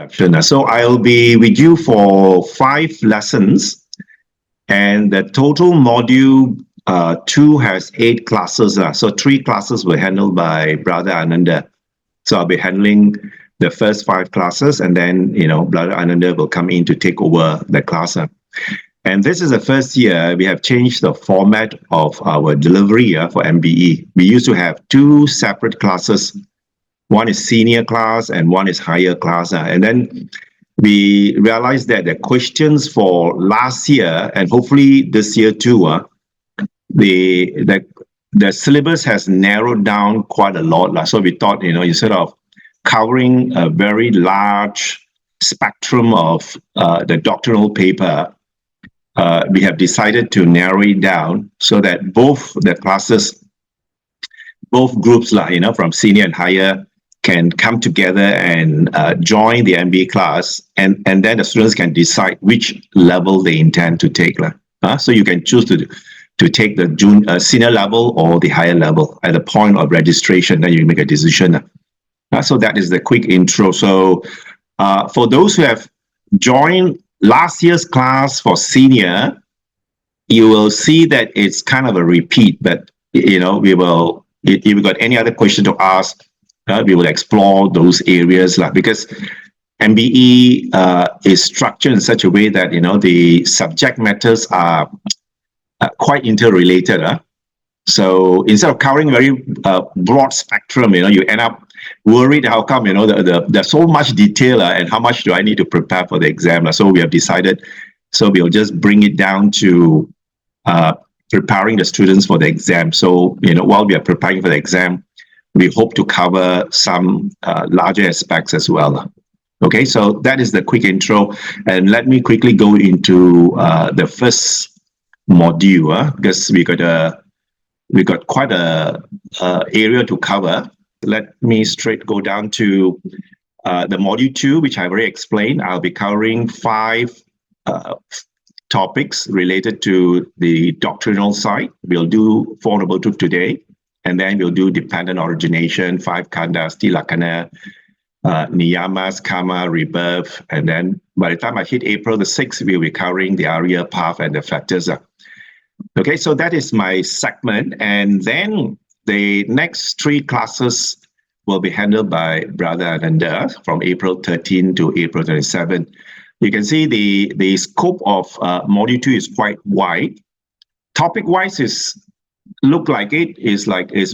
introduction. So I'll be with you for 5 lessons, and the total module 2 has 8 classes. So 3 classes were handled by Brother Ananda. So I'll be handling the first 5 classes, and then, Brother Ananda will come in to take over the class. And this is the first year we have changed the format of our delivery for MBE. We used to have 2 separate classes. One is senior class and one is higher class. And then we realized that the questions for last year, and hopefully this year too, the syllabus has narrowed down quite a lot. So we thought, instead of covering a very large spectrum of the doctrinal paper, we have decided to narrow it down so that both the classes, both groups, from senior and higher, can come together and join the MBA class, and then the students can decide which level they intend to take. So you can choose to take the senior level or the higher level at the point of registration. Then you make a decision. So that is the quick intro. So for those who have joined last year's class for senior, you will see that it's kind of a repeat, but we will, if you've got any other question to ask, we will explore those areas, because MBE is structured in such a way that the subject matters are quite interrelated. So instead of covering very broad spectrum, you end up worried how come there's so much detail, and how much do I need to prepare for the exam. So we have decided, so we'll just bring it down to preparing the students for the exam. So while we are preparing for the exam, we hope to cover some larger aspects as well. Okay, so that is the quick intro, and let me quickly go into the first module, because we got quite a area to cover. Let me straight go down to the module 2, which I've already explained. I'll be covering 5 topics related to the doctrinal side. We'll do Four Noble Truths today, and then we'll do dependent origination, 5 khandhas, tilakkhana, niyamas, karma, rebirth, and then by the time I hit April the 6th, we'll be covering the Arya path and the factors. Okay, so that is my segment, and then the next 3 classes will be handled by Brother Ananda from April 13 to April 27. You can see the scope of module 2 is quite wide. Topic-wise is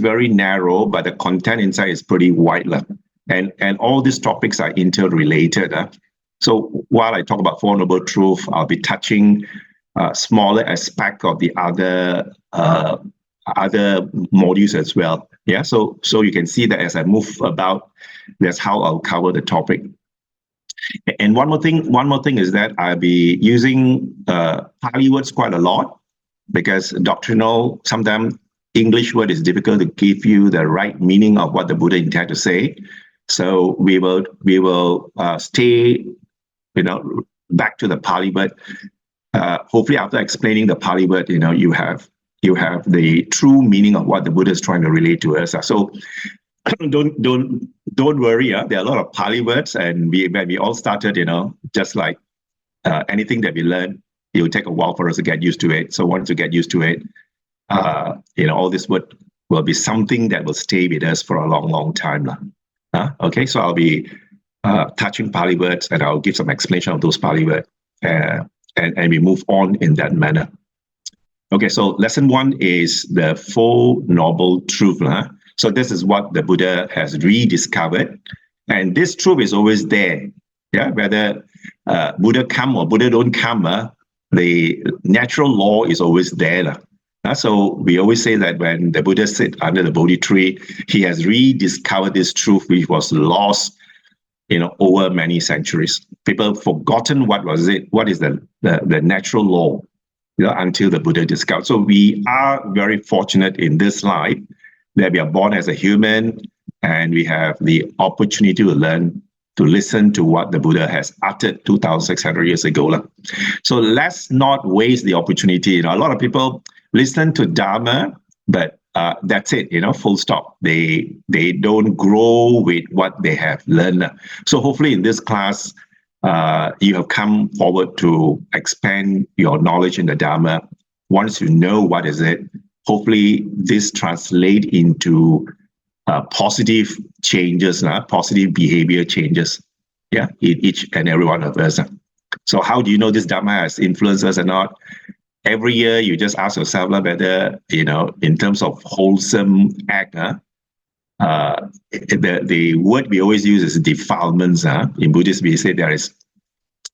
very narrow, but the content inside is pretty wide. And all these topics are interrelated. So while I talk about Four Noble Truths, I'll be touching smaller aspect of the other modules as well. Yeah, so you can see that as I move about, that's how I'll cover the topic. And one more thing is that I'll be using Pali words quite a lot, because doctrinal, sometimes English word is difficult to give you the right meaning of what the Buddha intended to say. So we will stay, back to the Pali word. Hopefully, after explaining the Pali word, you have the true meaning of what the Buddha is trying to relate to us. So don't worry. There are a lot of Pali words, and when we all started, just like anything that we learn, it will take a while for us to get used to it. So once you get used to it, all this word will be something that will stay with us for a long, long time. Okay, so I'll be touching Pali words, and I'll give some explanation of those Pali words, and we move on in that manner. Okay, so lesson 1 is the Four Noble Truths. So this is what the Buddha has rediscovered, and this truth is always there. Yeah, whether Buddha come or Buddha don't come, the natural law is always there. So we always say that when the Buddha sat under the Bodhi tree, he has rediscovered this truth which was lost, over many centuries. People have forgotten what is the natural law, until the Buddha discovered. So we are very fortunate in this life that we are born as a human, and we have the opportunity to learn, to listen to what the Buddha has uttered 2,600 years ago. So let's not waste the opportunity. A lot of people listen to Dharma, but that's it, full stop. They don't grow with what they have learned. So hopefully in this class, you have come forward to expand your knowledge in the Dharma. Once you know what is it, hopefully this translate into positive changes, positive behavior changes, in each and every one of us. So how do you know this Dharma has influenced us or not? Every year you just ask yourself whether, in terms of wholesome act, the word we always use is defilements. In Buddhist, we say there is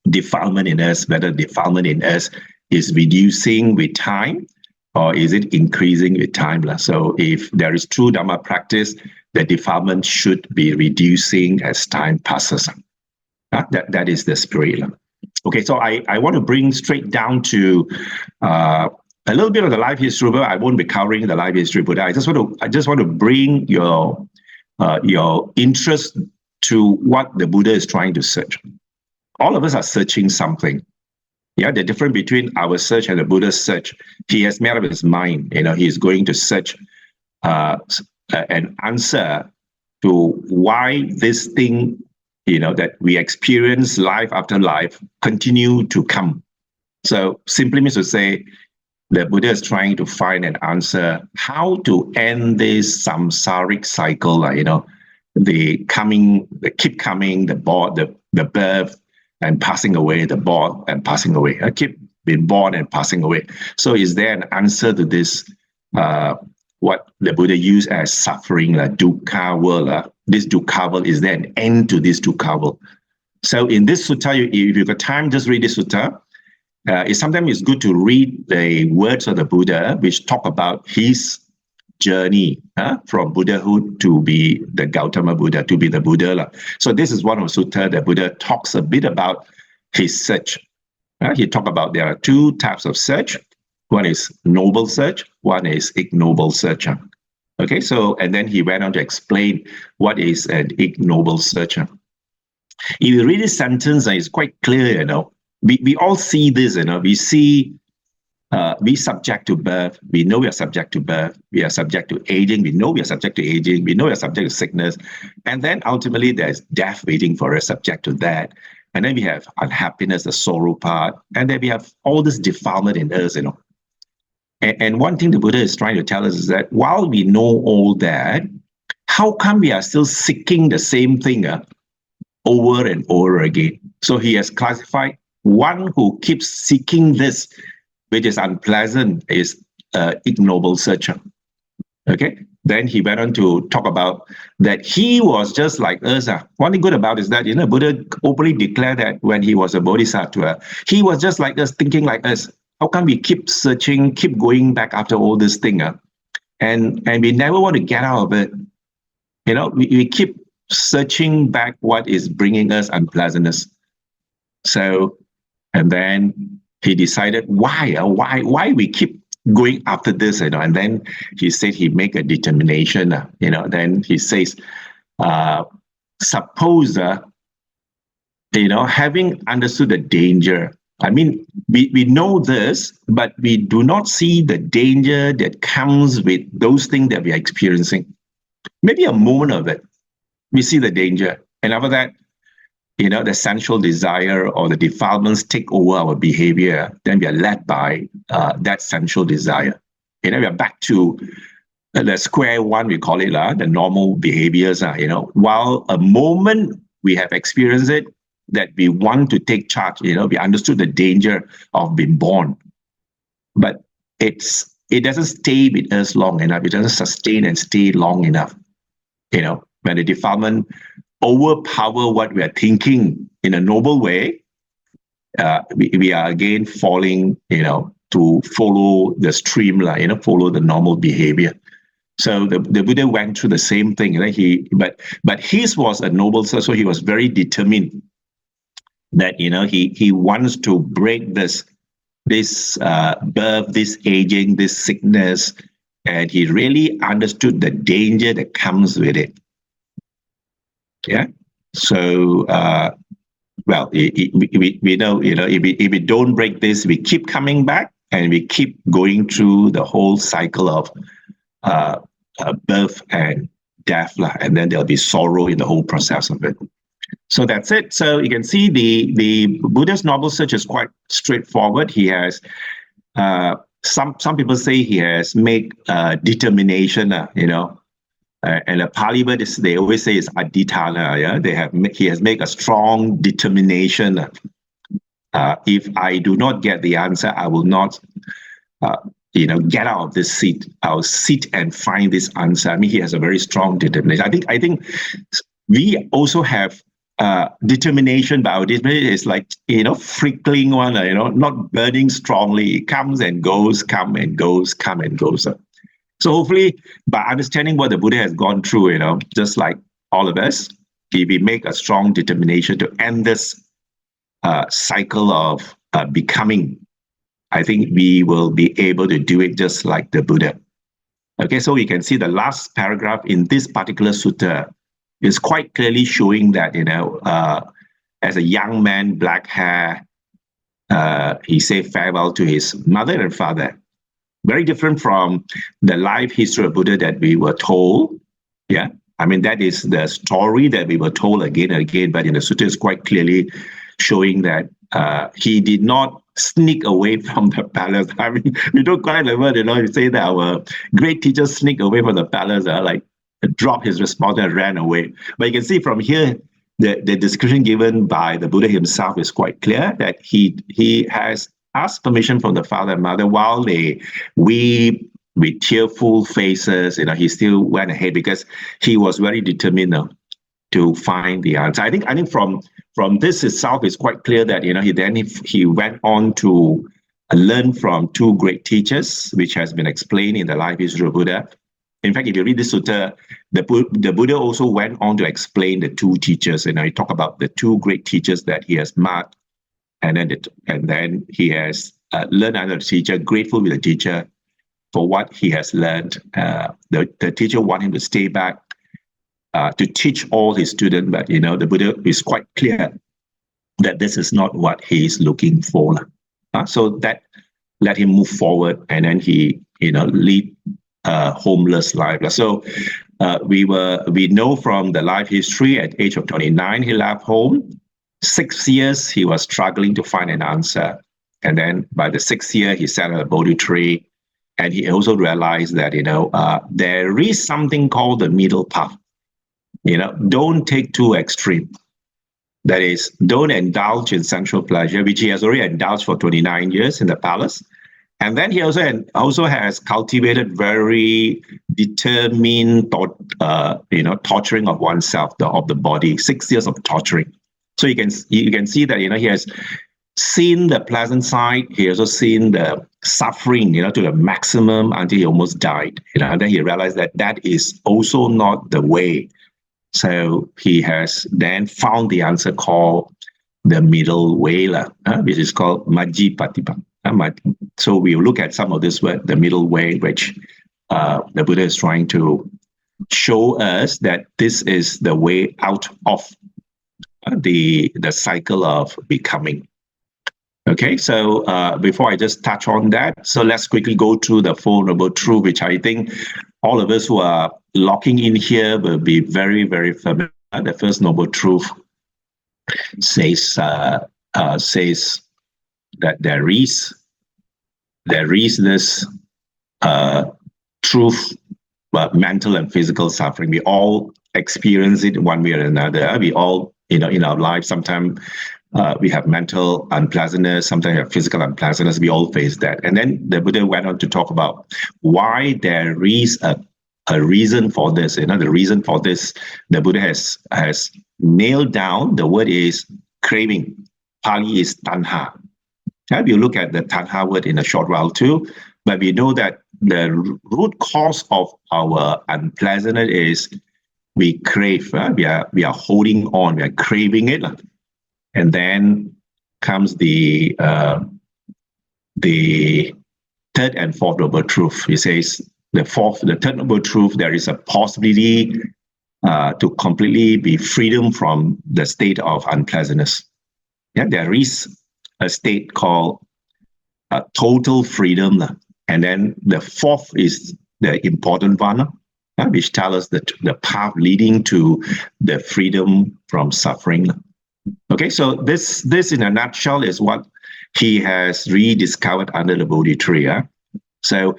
defilement in us, whether defilement in us is reducing with time or is it increasing with time. So if there is true Dharma practice, the defilement should be reducing as time passes. That is the spirit. Okay, so I want to bring straight down to a little bit of the life history, but I won't be covering the life history, but I just want to bring your interest to what the Buddha is trying to search. All of us are searching something. The difference between our search and the Buddha's search, he has made up his mind. He is going to search an answer to why this thing, that we experience life after life continue to come. So simply means to say, the Buddha is trying to find an answer how to end this samsaric cycle, the keep coming, the birth and passing away, the born and passing away. I keep being born and passing away. So is there an answer to this, what the Buddha used as suffering, dukkha world? This dukkha world, is there an end to this dukkha world? So in this sutta, if you've got time, just read this sutta. Sometimes it's good to read the words of the Buddha, which talk about his journey from Buddhahood to be the Gautama Buddha, to be the Buddha. So this is one of the sutta that Buddha talks a bit about his search. He talks about there are two types of search. One is noble search, one is ignoble search. Okay, so, and then he went on to explain what is an ignoble search. If you read this sentence, it's quite clear, we all see this, we see we subject to birth, we know we are subject to birth, we are subject to aging, we know we are subject to aging, we know we are subject to sickness, and then ultimately there's death waiting for us, subject to that, and then we have unhappiness, the sorrow part, and then we have all this defilement in us, And one thing the Buddha is trying to tell us is that while we know all that, how come we are still seeking the same thing over and over again? So he has classified one who keeps seeking this, which is unpleasant, is ignoble searcher. Okay? Then he went on to talk about that he was just like us. One thing good about is that, Buddha openly declared that when he was a bodhisattva, he was just like us, thinking like us. How come we keep searching, keep going back after all this thing? And we never want to get out of it. We keep searching back what is bringing us unpleasantness. So, and then he decided why we keep going after this, and then he said he make a determination, then he says, suppose, having understood the danger, we know this, but we do not see the danger that comes with those things that we are experiencing. Maybe a moment of it, we see the danger. And after that, the sensual desire or the defilements take over our behavior, then we are led by that sensual desire. We are back to the square one, we call it, the normal behaviors. While a moment we have experienced it, that we want to take charge, we understood the danger of being born. But it doesn't stay with us long enough. It doesn't sustain and stay long enough. When the defilement overpower what we are thinking in a noble way, we are again falling, to follow the stream, follow the normal behavior. So the Buddha went through the same thing. But his was a noble search, so he was very determined that he wants to break this birth, this aging, this sickness, and he really understood the danger that comes with it. Yeah. So we know, if we don't break this, we keep coming back and we keep going through the whole cycle of birth and death, and then there'll be sorrow in the whole process of it. So that's it. So you can see the Buddha's noble search is quite straightforward. He has some people say he has made determination, and the Pali word is, they always say, is adhitthana. Yeah, he has made a strong determination. If I do not get the answer, I will not, get out of this seat. I'll sit and find this answer. I mean, he has a very strong determination. I think we also have determination, but our determination is like, flickering one, not burning strongly. It comes and goes, come and goes, come and goes. So hopefully, by understanding what the Buddha has gone through, just like all of us, if we make a strong determination to end this cycle of becoming, I think we will be able to do it just like the Buddha. Okay, so you can see the last paragraph in this particular sutta is quite clearly showing that, as a young man, black hair, he said farewell to his mother and father. Very different from the life history of Buddha that we were told. Yeah, I mean, that is the story that we were told again and again, but in the sutta is quite clearly showing that he did not sneak away from the palace. I mean, we don't quite remember, you say that our great teachers sneak away from the palace, like dropped his responsibility and ran away. But you can see from here, the description given by the Buddha himself is quite clear, that he has asked permission from the father and mother while they weep with tearful faces. He still went ahead because he was very determined to find the answer. I think from this itself, it's quite clear that he went on to learn from two great teachers, which has been explained in the life history of Buddha. In fact, if you read this sutta, the Buddha also went on to explain the two teachers. He talked about the two great teachers that he has met, and then he has learned under the teacher, grateful with the teacher for what he has learned. The teacher wanted him to stay back to teach all his students, but the Buddha is quite clear that this is not what he is looking for. So that let him move forward, and then he lead a homeless life. So we know from the life history, at age of 29 he left home. 6 years he was struggling to find an answer, and then by the 6th year he sat on a Bodhi tree, and he also realized that there is something called the middle path. Don't take too extreme. That is, don't indulge in sensual pleasure, which he has already indulged for 29 years in the palace. And then he also has cultivated very determined torturing of oneself, of the body. 6 years of torturing. So you can see that he has seen the pleasant side. He also seen the suffering to the maximum until he almost died. And then he realized that is also not the way. So he has then found the answer called the middle way, which is called Majjhipatipatthana. So we will look at some of this word, the middle way, which the Buddha is trying to show us that this is the way out of the cycle of becoming. Okay, so before I just touch on that, so let's quickly go through the Four Noble Truths, which I think all of us who are locking in here will be very, very familiar. The first Noble Truth says that there is this truth, mental and physical suffering. We all experience it one way or another. We all, in our life, sometimes we have mental unpleasantness, sometimes we have physical unpleasantness. We all face that. And then the Buddha went on to talk about why there is a reason for this. The reason for this, the Buddha has nailed down. The word is craving. Pali is tanha. We'll look at the tanha word in a short while too, but we know that the root cause of our unpleasantness is we crave. We are holding on. We are craving it, and then comes the third and fourth noble truth. He says the third noble truth. There is a possibility to completely be freedom from the state of unpleasantness. Yeah, there is a state called total freedom. And then the fourth is the important one. which tell us the path leading to the freedom from suffering. Okay, so this in a nutshell is what he has rediscovered under the Bodhi tree. So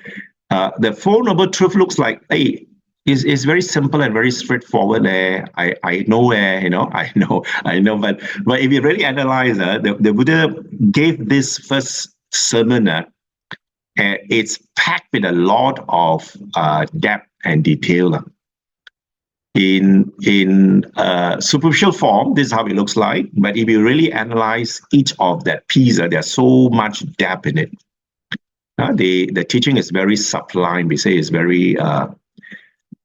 the Four Noble Truths looks like, hey, is very simple and very straightforward. I know, I know, but if you really analyze, the Buddha gave this first sermon. It's packed with a lot of depth and detail. In superficial form, this is how it looks like. But if you really analyze each of that piece, there's so much depth in it. The teaching is very sublime. We say it's very,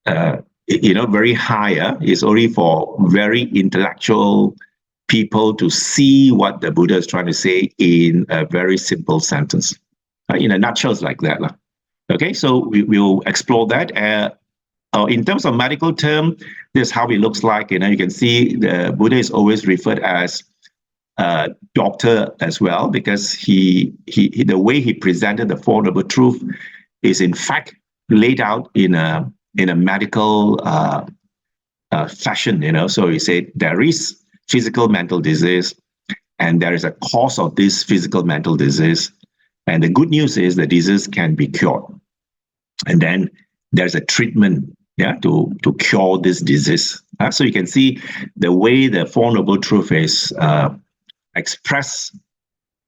very high. It's only for very intellectual people to see what the Buddha is trying to say in a very simple sentence. In a nutshell, it's like that. Okay, so we will explore that. In terms of medical term, this is how it looks like. You can see the Buddha is always referred as doctor as well, because he the way he presented the Four Noble Truths is in fact laid out in a medical fashion. So he said there is physical mental disease, and there is a cause of this physical mental disease. And the good news is the disease can be cured. And then there's a treatment to cure this disease. So you can see the way the Four Noble Truths is expressed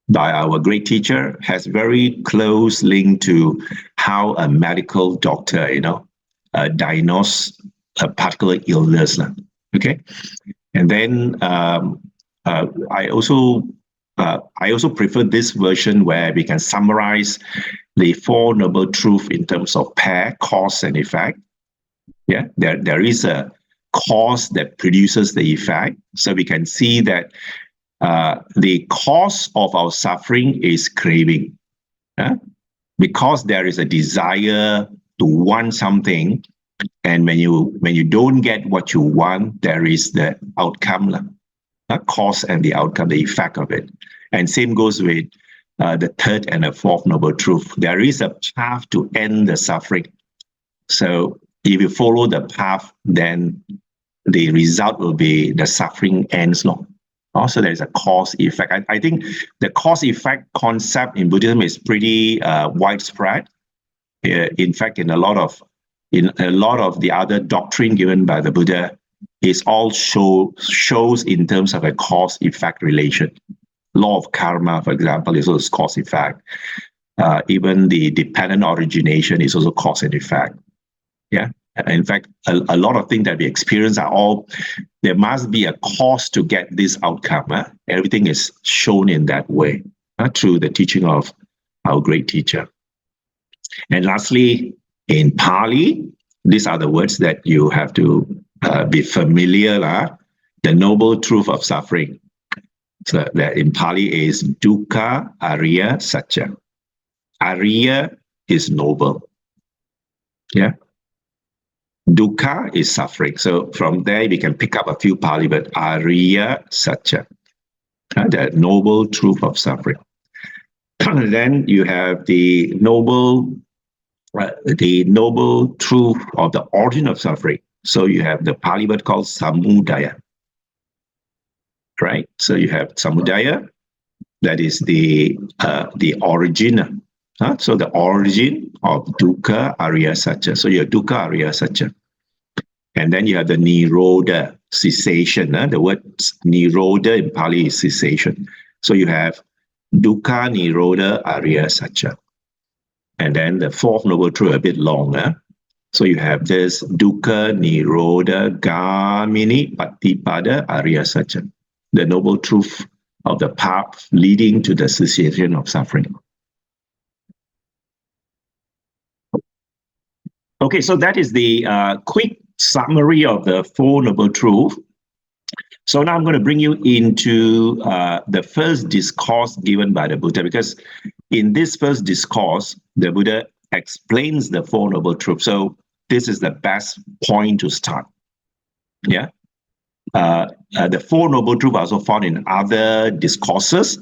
by our great teacher has very close link to how a medical doctor, diagnose a particular illness. Okay, and then I also prefer this version where we can summarize the Four Noble Truths in terms of pair, cause, and effect. There is a cause that produces the effect. So we can see that the cause of our suffering is craving. Because there is a desire to want something, and when you don't get what you want, there is the outcome. Cause and the outcome, the effect of it. And same goes with the third and the fourth Noble Truth. There is a path to end the suffering. So if you follow the path, then the result will be the suffering ends. Also, there's a cause effect. I think the cause effect concept in Buddhism is pretty widespread. In fact, in a lot of the other doctrine given by the Buddha, is all shows in terms of a cause-effect relation. Law of karma, for example, is also cause-effect. Even the dependent origination is also cause and effect. In fact, a lot of things that we experience are all, there must be a cause to get this outcome. Everything is shown in that way through the teaching of our great teacher. And lastly, in Pali, these are the words that you have to be familiar, the noble truth of suffering. So that in Pali is dukkha ariya satya. Ariya is noble. Dukkha is suffering. So from there we can pick up a few Pali, but ariya satya, the noble truth of suffering. Then you have the noble truth of the origin of suffering. So you have the Pali word called samudaya, right? So you have samudaya, that is the origin. So the origin of dukkha ariya satya. So you have dukkha ariya satya. And then you have the nirodha, cessation. The word nirodha in Pali is cessation. So you have dukkha nirodha ariya satya. And then the fourth noble truth, a bit longer. So you have this dukkha nirodha gamini patipada ariya satya, the noble truth of the path leading to the cessation of suffering. Okay, so that is the quick summary of the Four Noble Truths. So now I'm going to bring you into the first discourse given by the Buddha, because in this first discourse, the Buddha explains the Four Noble Truths. So this is the best point to start. The Four Noble Truths are also found in other discourses,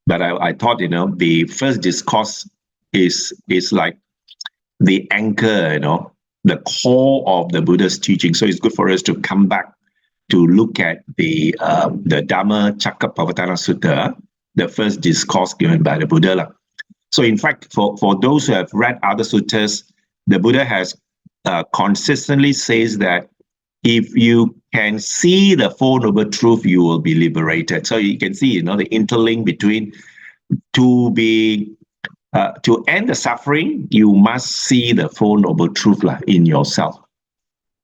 but I thought, the first discourse is like the anchor, the core of the Buddha's teaching. So it's good for us to come back to look at the Dhammacakkappavattana Sutta, the first discourse given by the Buddha. So in fact, for those who have read other suttas, the Buddha has consistently says that if you can see the Four Noble Truths, you will be liberated. So you can see, the interlink between to end the suffering, you must see the Four Noble Truths in yourself.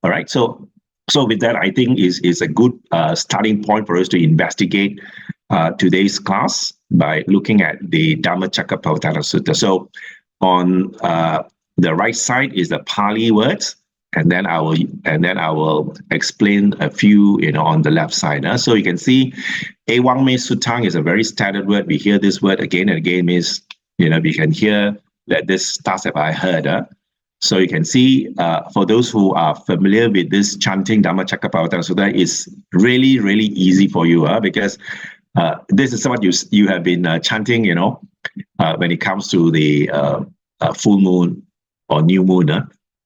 All right. So with that, I think is a good starting point for us to investigate today's class by looking at the Dhammacakkappavattana Sutta. So on the right side is the Pali words, and then I will explain a few, on the left side. So you can see, Ewang Me Sutang is a very standard word. We hear this word again and again. Means, we can hear that this thus have I heard. So you can see, for those who are familiar with this chanting Dhammacakkappavattana Sutta, is really, really easy for you, because this is what you have been chanting, when it comes to the full moon or new moon,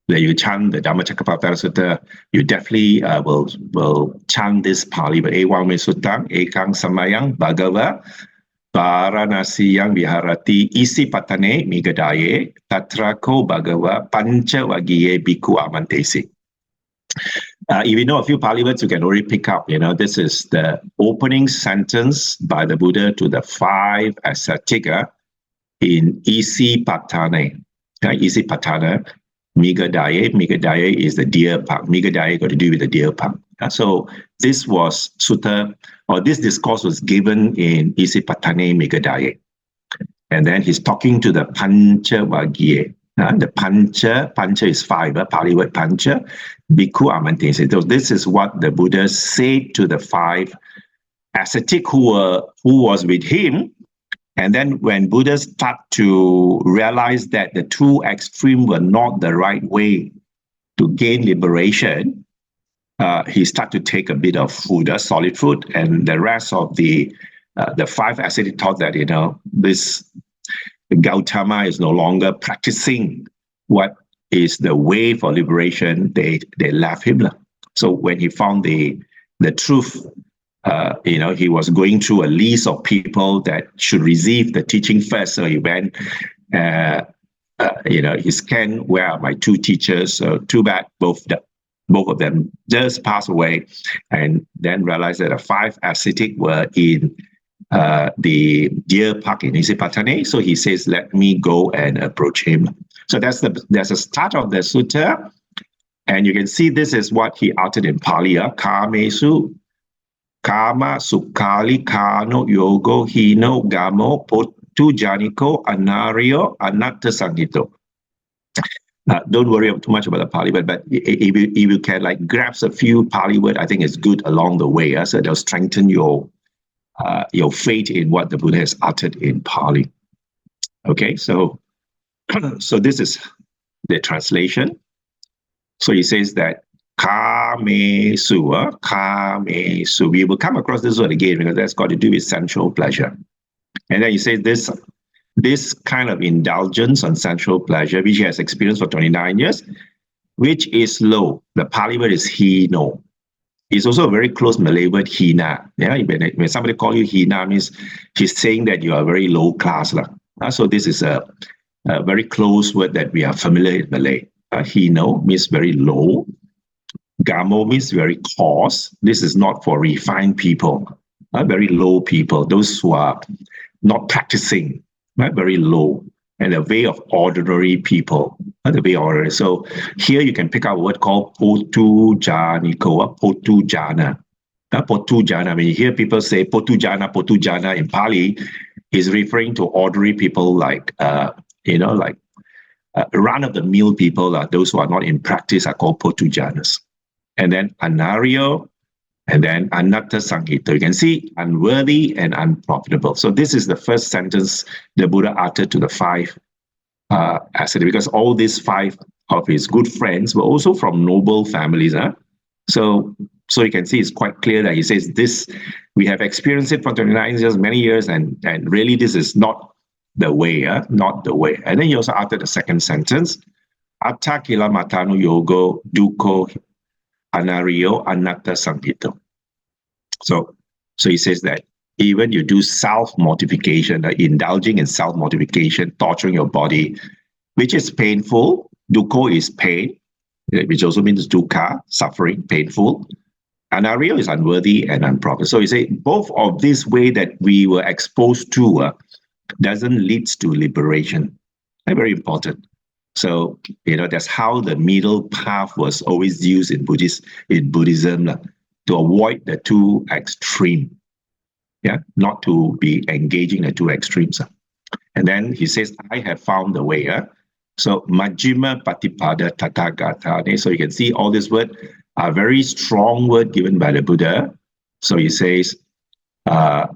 that you chant the Dhammacakkappavattana Sutta, you definitely will chant this Pali, but Ewang Me Sutang, Ekang Samayang Bhagava, Varanasiyang Viharati Isipatthane Migadaye, Tatrako Bhagava Pancha Vagiye Bhikkhu Amantesi. If you know a few Pali words, you can already pick up, this is the opening sentence by the Buddha to the 5 ascetic in Isipatthana. Isipatthana, Migadaye is the deer park. Migadaye got to do with the deer park. So this was sutta, or this discourse was given in Isipatthane Migadaye. And then he's talking to the Pancha Vagiye. The Pancha is 5, Pali word Pancha, Bhikkhu Amantesi. So this is what the Buddha said to the 5 ascetic who was with him. And then when Buddha started to realize that the two extremes were not the right way to gain liberation, he started to take a bit of food, solid food, and the rest of the 5 ascetic thought that, this Gautama is no longer practicing what is the way for liberation. They left him. So when he found the truth, he was going through a list of people that should receive the teaching first. So he went, he scanned, where are my 2 teachers? So too bad, both of them just passed away, and then realized that the 5 ascetic were in the deer park in Isipatthana. So he says, let me go and approach him. So there's a start of the sutta, and you can see this is what he uttered in Pali. Kamesu Kama Sukali Kano Yogo Hino Gamo Potu Janiko Anario Anatta Sangito. Don't worry too much about the Pali word, but if you can grasp a few Pali words, I think it's good along the way. So they'll strengthen your faith in what the Buddha has uttered in Pali. Okay, so this is the translation. So he says that Kamesu. We will come across this word again because that's got to do with sensual pleasure. And then he says this kind of indulgence on sensual pleasure, which he has experienced for 29 years, which is low. The Pali word is hino. It's also a very close Malay word, hina. Yeah, when somebody calls you hina, means he's saying that you are very low class. So this is a very close word that we are familiar with Malay. Hino means very low. Gamo means very coarse. This is not for refined people, very low people, those who are not practicing, very low, and the way of ordinary people, the way ordinary. So here you can pick up a word called potu janiko, potu jana. Potu jana, when you hear people say potu jana in Pali, is referring to ordinary people like run-of-the-mill people, those who are not in practice are called potu janas. And then anario, and then anatta sanghita. You can see unworthy and unprofitable. So this is the first sentence the Buddha uttered to the 5 ascetics, because all these 5 of his good friends were also from noble families. So you can see it's quite clear that he says this, we have experienced it for 29 years, many years, and really this is not the way, not the way. And then he also uttered the second sentence, Atta kila matanu yogo duko anario anatta sampito. So he says that even you do self-mortification, indulging in self-mortification, torturing your body, which is painful. Dukkha is pain, which also means dukkha, suffering, painful. Anario is unworthy and unproper. So you say both of these way that we were exposed to doesn't lead to liberation. Very important. So, that's how the middle path was always used in Buddhism to avoid the two extreme. Yeah, not to be engaging the two extremes. And then he says, I have found the way. So, Majjhima Patipada Tathagata. So you can see all these words are very strong word given by the Buddha. So he says, I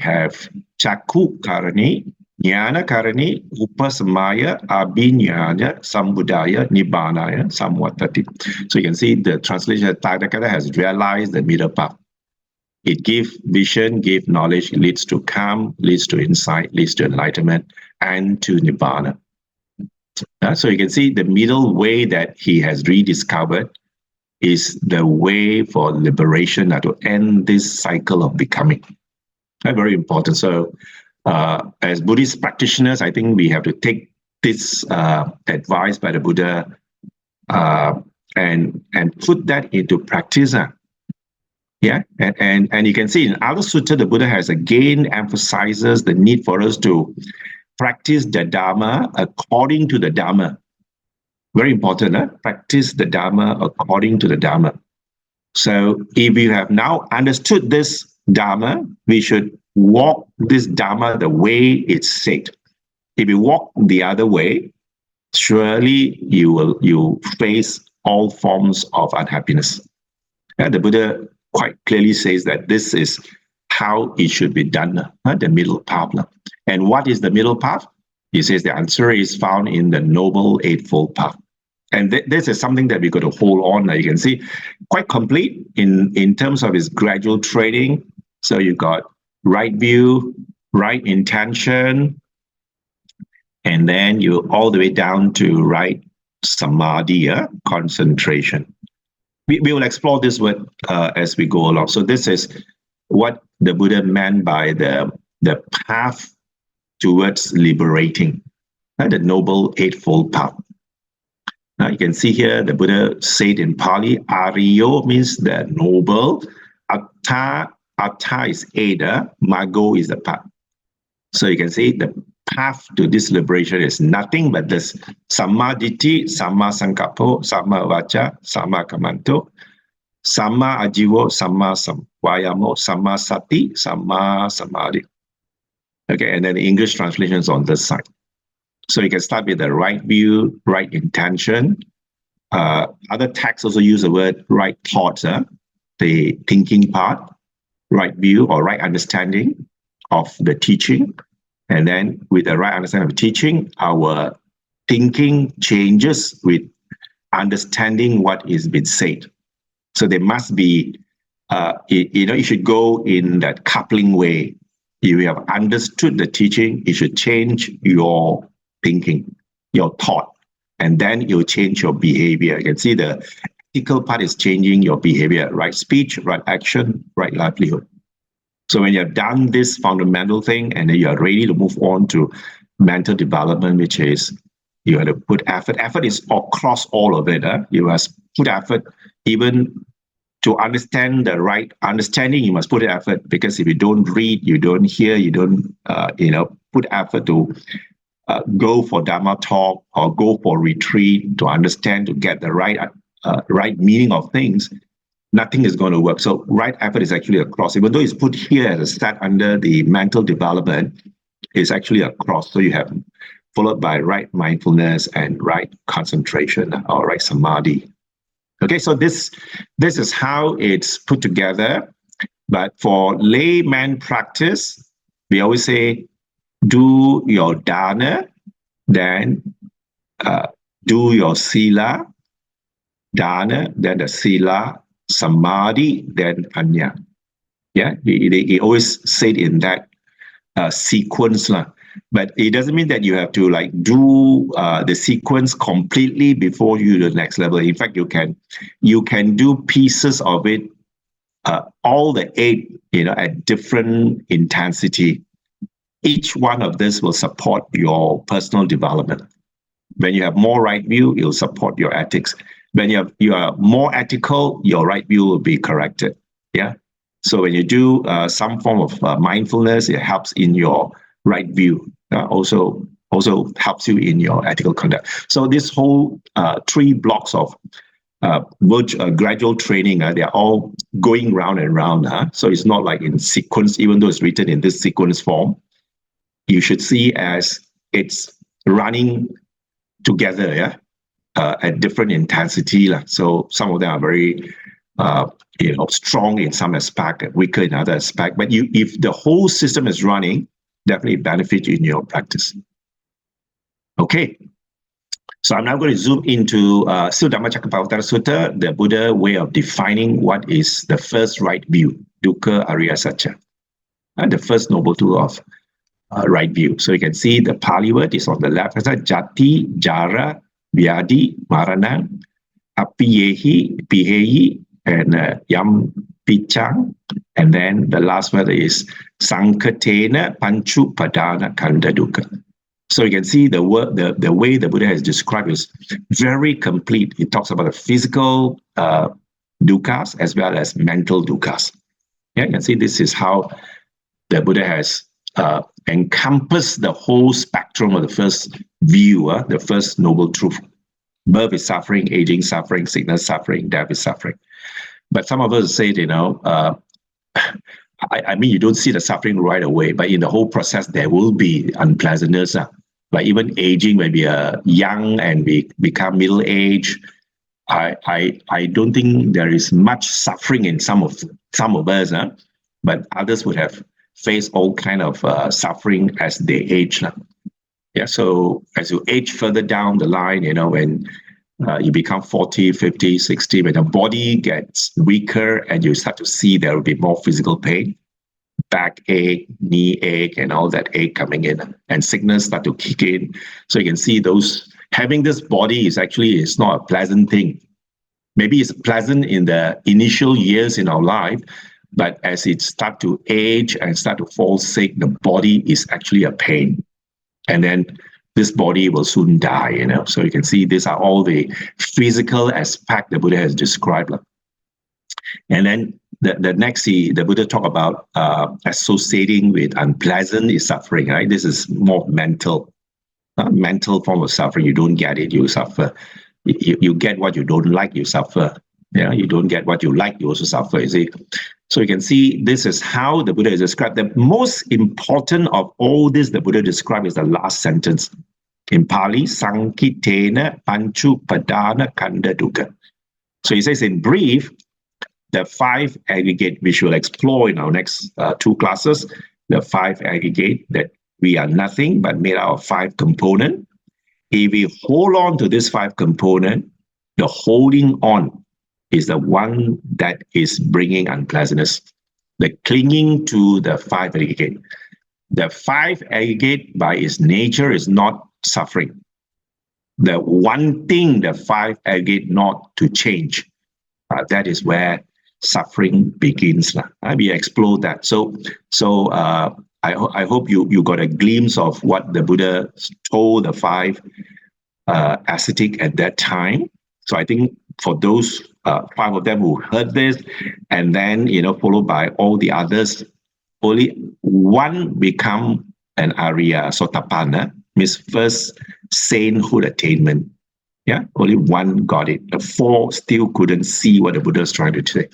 have Chakku Karani, Jnana Karani, Upasamaya, Abhinyana, Sambudaya, Nibbanaya, Samvatati. So you can see the translation, Tathagata has realized the middle path. It gives vision, gives knowledge, leads to calm, leads to insight, leads to enlightenment, and to Nibbana. So you can see the middle way that he has rediscovered is the way for liberation to end this cycle of becoming. Very important. So as Buddhist practitioners, I think we have to take this advice by the Buddha and put that into practice. Yeah, and you can see in other sutta, the Buddha has again emphasizes the need for us to practice the Dharma according to the Dharma. Very important, practice the Dharma according to the Dharma. So if you have now understood this Dharma, we should walk this Dharma the way it's said. If you walk the other way, surely you face all forms of unhappiness. The Buddha quite clearly says that this is how it should be done, the middle path. And what is the middle path? He says the answer is found in the Noble Eightfold Path. And this is something that we've got to hold on. You can see quite complete in terms of its gradual training. So you've got right view, right intention, and then you all the way down to right samadhi, concentration. We will explore this word as we go along. So this is what the Buddha meant by the path towards liberating, the Noble Eightfold Path. Now you can see here the Buddha said in Pali, Ariyo means the noble, Atta is eight, Mago is the path. So you can see the path to this liberation is nothing but this Samma Ditti, Samma Sankappo, Samma Vacha, Samma Kamanto, Samma Ajivo, Samma Vayamo, Samma Sati, Samma Samadhi. Okay, and then the English translation is on this side. So you can start with the right view, right intention. Other texts also use the word right thoughts, the thinking part, right view or right understanding of the teaching. And then with the right understanding of teaching, our thinking changes with understanding what is being said. So there must be, you should go in that coupling way. If you have understood the teaching, it should change your thinking, your thought, and then you'll change your behavior. You can see the ethical part is changing your behavior, right speech, right action, right livelihood. So when you've done this fundamental thing and then you are ready to move on to mental development, which is you have to put effort. Effort is across all of it. You must put effort even to understand the right understanding. You must put effort, because if you don't read, you don't hear, you don't put effort to go for Dharma talk or go for retreat to understand, to get the right meaning of things, nothing is going to work. So right effort is actually a cross. Even though it's put here as a stat under the mental development, it's actually a cross. So you have followed by right mindfulness and right concentration or right samadhi. Okay, so this is how it's put together. But for layman practice, we always say, do your dana, then do your sila, dana, then the sila, samadhi, then panya. Yeah, he always said in that sequence. But it doesn't mean that you have to like do the sequence completely before you do the next level. In fact, you can do pieces of it, all the 8, at different intensity. Each one of this will support your personal development. When you have more right view, it will support your ethics. When you are more ethical, your right view will be corrected. Yeah. So when you do some form of mindfulness, it helps in your right view. Also helps you in your ethical conduct. So this whole 3 blocks of gradual training, they are all going round and round. So it's not like in sequence, even though it's written in this sequence form. You should see as it's running together, yeah, at different intensity. So some of them are very strong in some aspect, weaker in other aspect. But if the whole system is running, definitely benefit you in your practice. Okay. So I'm now going to zoom into still Dhammacakkappavattana Sutta, the Buddha way of defining what is the first right view, dukkha ariya satya, and the first noble truth of right view. So you can see the Pali word is on the left side, jati, jara, vyadi, marana, apiyehi, piheyi, and yam pichang. And then the last word is sankatena panchu padana kanda dukkha. So you can see the way the Buddha has described is very complete. He talks about the physical dukkhas as well as mental dukkhas. Yeah, you can see this is how the Buddha has encompassed the whole spectrum of the first view, the first noble truth. Birth is suffering, aging suffering, sickness suffering, death is suffering. But some of us say, I mean, you don't see the suffering right away, but in the whole process, there will be unpleasantness. Like even aging, when we are young and we become middle age, I don't think there is much suffering in some of us, but others would have faced all kind of suffering as they age. Yeah, so as you age further down the line, when you become 40, 50, 60, when the body gets weaker and you start to see there will be more physical pain, backache, knee ache, and all that ache coming in, and sickness start to kick in. So you can see having this body is not a pleasant thing. Maybe it's pleasant in the initial years in our life, but as it start to age and start to fall sick, the body is actually a pain. And then this body will soon die, So you can see these are all the physical aspect the Buddha has described. And then the next, the Buddha talk about associating with unpleasant is suffering, right? This is more mental form of suffering. You don't get it, you suffer. You get what you don't like, you suffer. Yeah, you don't get what you like, you also suffer, you see. So you can see this is how the Buddha is described. The most important of all this the Buddha described is the last sentence. In Pali, Sankitena Panchu Padana Kanda Dukkha. So he says in brief, the 5 aggregate, which we'll explore in our next 2 classes, the 5 aggregate that we are nothing but made out of 5 components. If we hold on to this 5 component, the holding on is the one that is bringing unpleasantness. The clinging to the 5 aggregate. The 5 aggregate by its nature is not suffering. The one thing the 5 aggregate not to change, that is where suffering begins. We explore that. So I hope you got a glimpse of what the Buddha told the 5 ascetic at that time. So I think for those 5 of them who heard this, and then followed by all the others, only one become an Arya Sotapanna, means first sainthood attainment. Yeah, only one got it. The 4 still couldn't see what the Buddha was trying to say.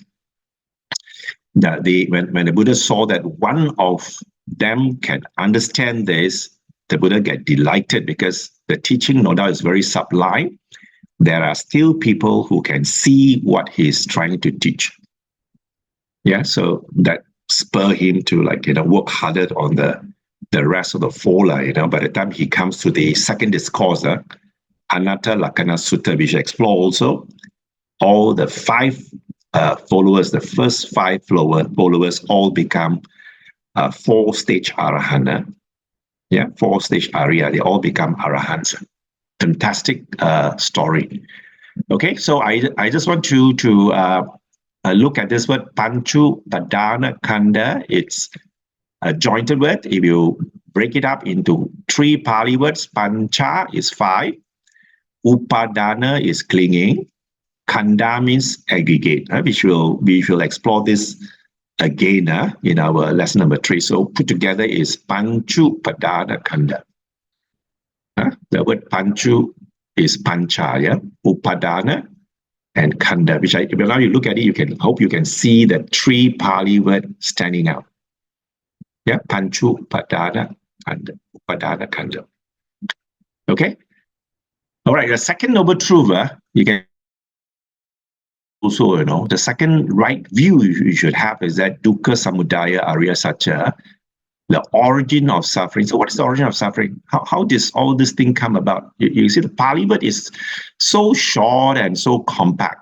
When the Buddha saw that one of them can understand this, the Buddha get delighted, because the teaching, no doubt, is very sublime. There are still people who can see what he's trying to teach. Yeah, so that spur him to work harder on the rest of the 4. By the time he comes to the second discourse, Anatta Lakkhana Sutta, which explore also all the 5 followers, the first 5 followers all become 4-stage Arahana. Yeah, 4-stage Arya, they all become Arahants. Fantastic story. Okay, so I just want you to look at this word Panchu Padana Kanda. It's a jointed word. If you break it up into 3 Pali words, Pancha is 5, Upadana is clinging, Kanda means aggregate. We will explore this again in our lesson number 3. So put together is Panchu Padana Kanda. The word Panchu is Pancha, yeah? Upadana and Kanda, which now you look at it, you can see the 3 Pali word standing out. Yeah, Panchu Padana Kanda, Upadana Kanda. Okay? All right, the second noble truth, you can also, the second right view you should have is that Dukkha Samudaya Arya Satya, the origin of suffering. So what is the origin of suffering? How does all this thing come about? You see, the Pali word is so short and so compact,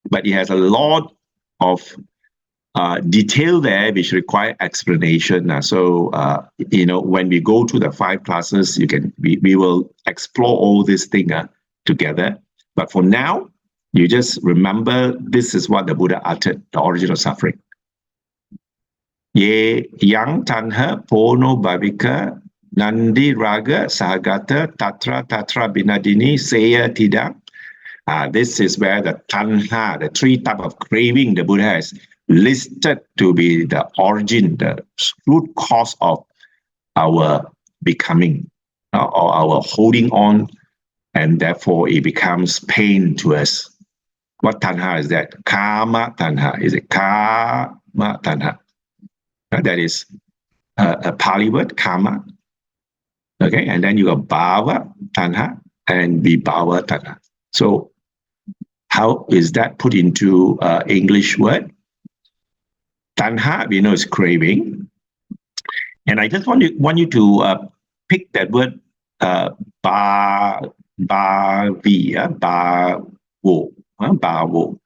but it has a lot of detail there which require explanation. So, when we go to the 5 classes, we will explore all this thing together. But for now, you just remember this is what the Buddha uttered, the origin of suffering. Ye yang tanha pono bhavika nandi raga sahagata tatra binadini seya tidang. This is where the tanha, the 3 types of craving the Buddha has listed to be the origin, the root cause of our becoming or our holding on, and therefore it becomes pain to us. What tanha is that? Kama tanha. Is it kama tanha? That is a Pali word, kama. Okay, and then you got bhava tanha and vibhava tanha. So how is that put into English word? Tanha, we know, is craving. And I just want you to pick that word bhavo.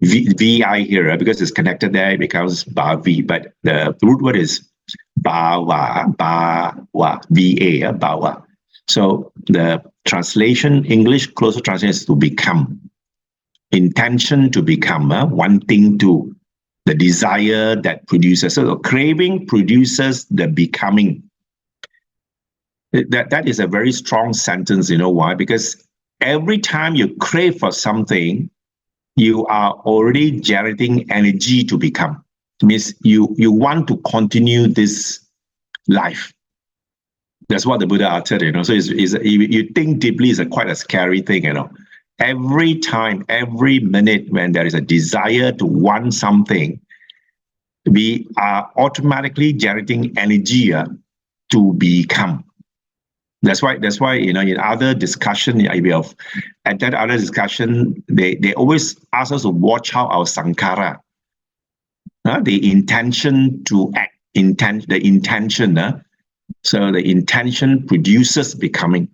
Vi here, because it's connected there, it becomes bhavi, but the root word is bhava, va, bhava. So the translation, English closer translation is to become. Intention to become, wanting to, the desire that produces. So the craving produces the becoming. That is a very strong sentence. You know why? Because every time you crave for something, you are already generating energy to become. It means you want to continue this life. That's what the Buddha uttered, So you think deeply, it's quite a scary thing, Every time, every minute when there is a desire to want something, we are automatically generating energy to become. That's why in other discussion, at that other discussion, they always ask us to watch how our sankhara, the intention to act, the intention. So the intention produces becoming,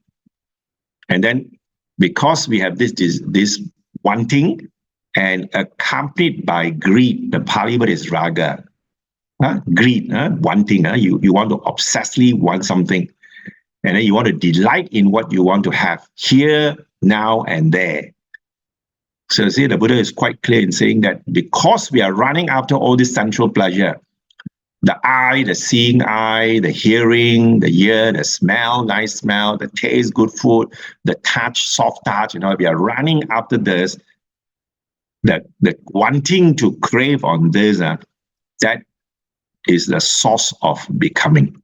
and then because we have this wanting and accompanied by greed, the Pali word is raga. Greed, wanting. You want to obsessively want something. And then you want to delight in what you want to have here, now, and there. So see, the Buddha is quite clear in saying that because we are running after all this sensual pleasure, the eye, the seeing eye, the hearing, the ear, the smell, nice smell, the taste, good food, the touch, soft touch, we are running after this, the wanting to crave on this, that is the source of becoming.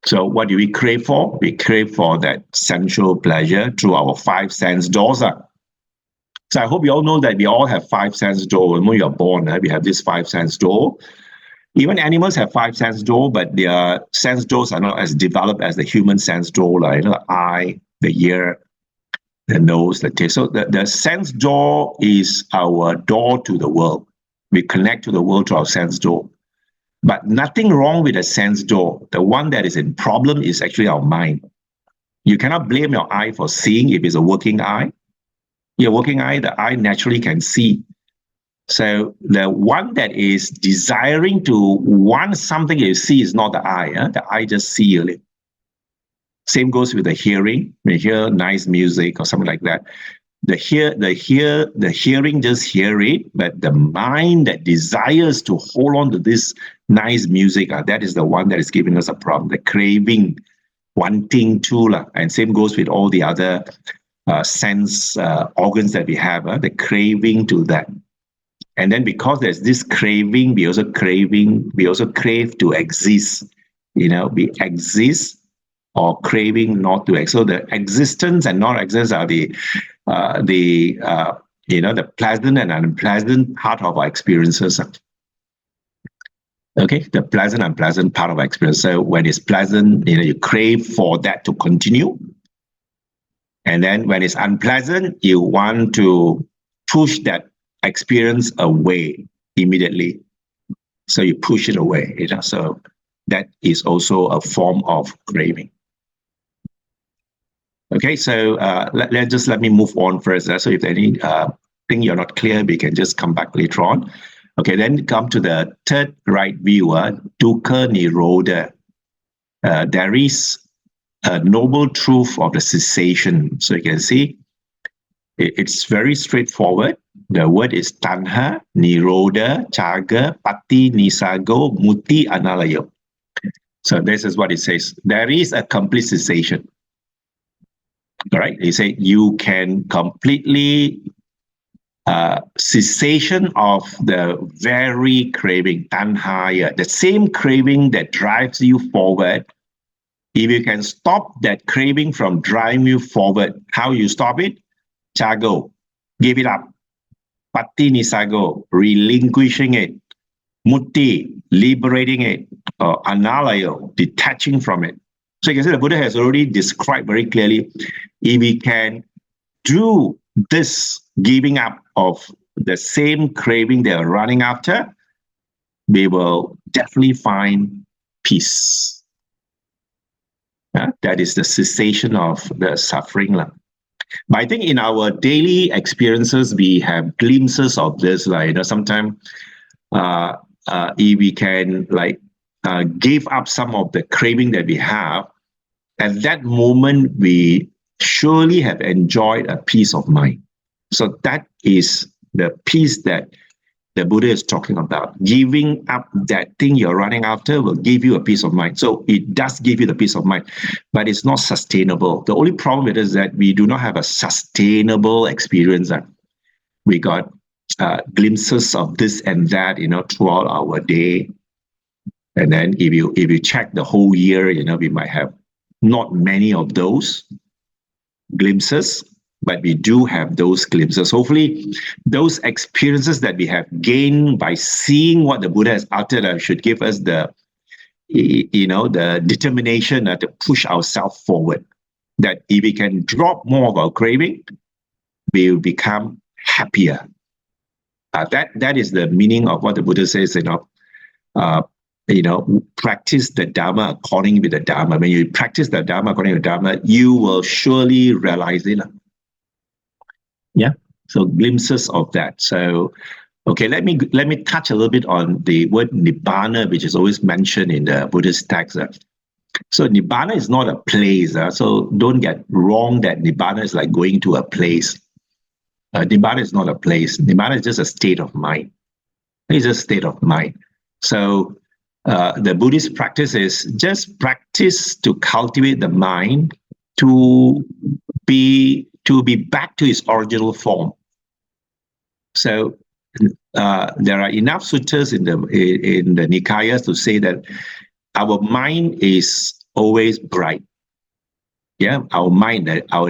So what do we crave for? We crave for that sensual pleasure through our 5 sense doors. So I hope you all know that we all have 5 sense doors. When we are born, we have this 5 sense door. Even animals have 5 sense door, but their sense doors are not as developed as the human sense door, the eye, the ear, the nose, the taste. So the sense door is our door to the world. We connect to the world through our sense door. But nothing wrong with a sense door. The one that is in problem is actually our mind. You cannot blame your eye for seeing if it's a working eye. Your working eye, the eye naturally can see. So the one that is desiring to want something you see is not the eye. The eye just see only. Same goes with the hearing. When you hear nice music or something like that, the hearing just hear it, but the mind that desires to hold on to this nice music, that is the one that is giving us a problem. The craving, wanting to, and same goes with all the other sense organs that we have. The craving to that. And then because there's this craving, we also crave to exist. We exist or craving not to exist. So the existence and non-existence are the pleasant and unpleasant part of our experiences. Okay, the pleasant and unpleasant part of our experience. So when it's pleasant, you crave for that to continue. And then when it's unpleasant, you want to push that experience away immediately. So you push it away. So that is also a form of craving. Okay, so let me move on first. So if any thing you're not clear, we can just come back later on. Okay, then come to the third right view, dukkha nirodha. There is a noble truth of the cessation. So you can see it's very straightforward. The word is tanha, nirodha, chaga, pati, nisago, muti, analayo. So this is what it says. There is a complete cessation. All right, they say you can completely cessation of the very craving, tanhaya, the same craving that drives you forward. If you can stop that craving from driving you forward, how you stop it? Chago, give it up. Pati nisago, relinquishing it. Mutti, liberating it. Analayo, detaching from it. So you can see the Buddha has already described very clearly, if we can do this giving up of the same craving they're running after, we will definitely find peace. That is the cessation of the suffering. But I think in our daily experiences, we have glimpses of this. Sometimes if we can give up some of the craving that we have, at that moment, we surely have enjoyed a peace of mind. So that is the peace that the Buddha is talking about. Giving up that thing you're running after will give you a peace of mind. So it does give you the peace of mind, but it's not sustainable. The only problem with it is that we do not have a sustainable experience. We got glimpses of this and that, throughout our day. And then if you check the whole year, we might have not many of those glimpses, but we do have those glimpses. Hopefully, those experiences that we have gained by seeing what the Buddha has uttered should give us the determination to push ourselves forward. That if we can drop more of our craving, we will become happier. That is the meaning of what the Buddha says. Practice the Dharma according with the Dharma. When you practice the Dharma according to the Dharma, you will surely realize it. Yeah. So glimpses of that. So, okay, let me touch a little bit on the word Nibbana, which is always mentioned in the Buddhist text. So Nibbana is not a place. So don't get wrong that Nibbana is like going to a place. Nibbana is not a place. Nibbana is just a state of mind. It's just a state of mind. So the Buddhist practice is just practice to cultivate the mind to be back to its original form. So there are enough sutras in the Nikayas to say that our mind is always bright. Yeah, our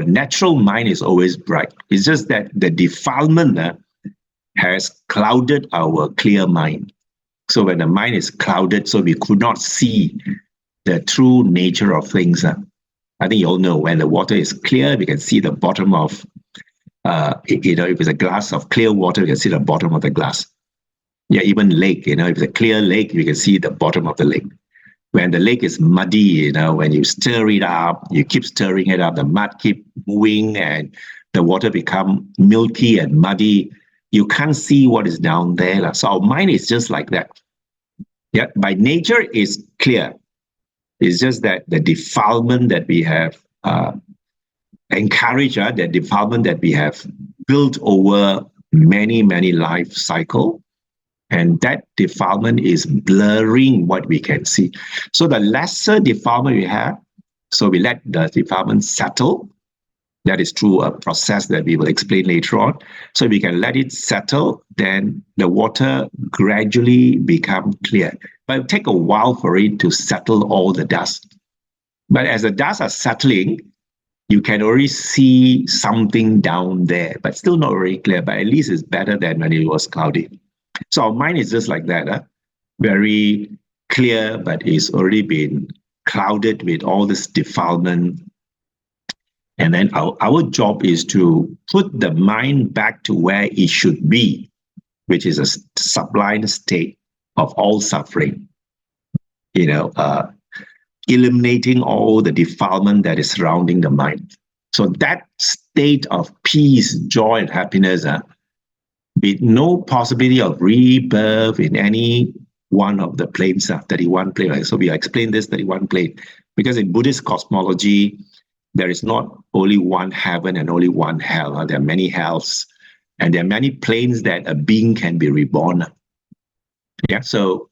natural mind is always bright. It's just that the defilement has clouded our clear mind. So when the mind is clouded, so we could not see the true nature of things. I think you all know when the water is clear, we can see the bottom of, if it's a glass of clear water, we can see the bottom of the glass. Yeah, even lake, if it's a clear lake, you can see the bottom of the lake. When the lake is muddy, when you stir it up, you keep stirring it up, the mud keep moving and the water become milky and muddy. you can't see what is down there. So our mind is just like that. Yeah, by nature is clear. It's just that the defilement that we have encouraged, the defilement that we have built over many, many life cycle, and that defilement is blurring what we can see. So the lesser defilement we have, so we let the defilement settle. That is through a process that we will explain later on. So we can let it settle, then the water gradually become clear. But it will take a while for it to settle all the dust. But as the dust are settling, you can already see something down there, but still not very clear, but at least it's better than when it was cloudy. So our mind is just like that, very clear, but it's already been clouded with all this defilement. And then our job is to put the mind back to where it should be, which is a sublime state of all suffering, eliminating all the defilement that is surrounding the mind. So that state of peace, joy, and happiness, with no possibility of rebirth in any one of the planes, 31 planes. So we explain this 31 plane, because in Buddhist cosmology, there is not only one heaven and only one hell. There are many hells, and there are many planes that a being can be reborn. Yeah, so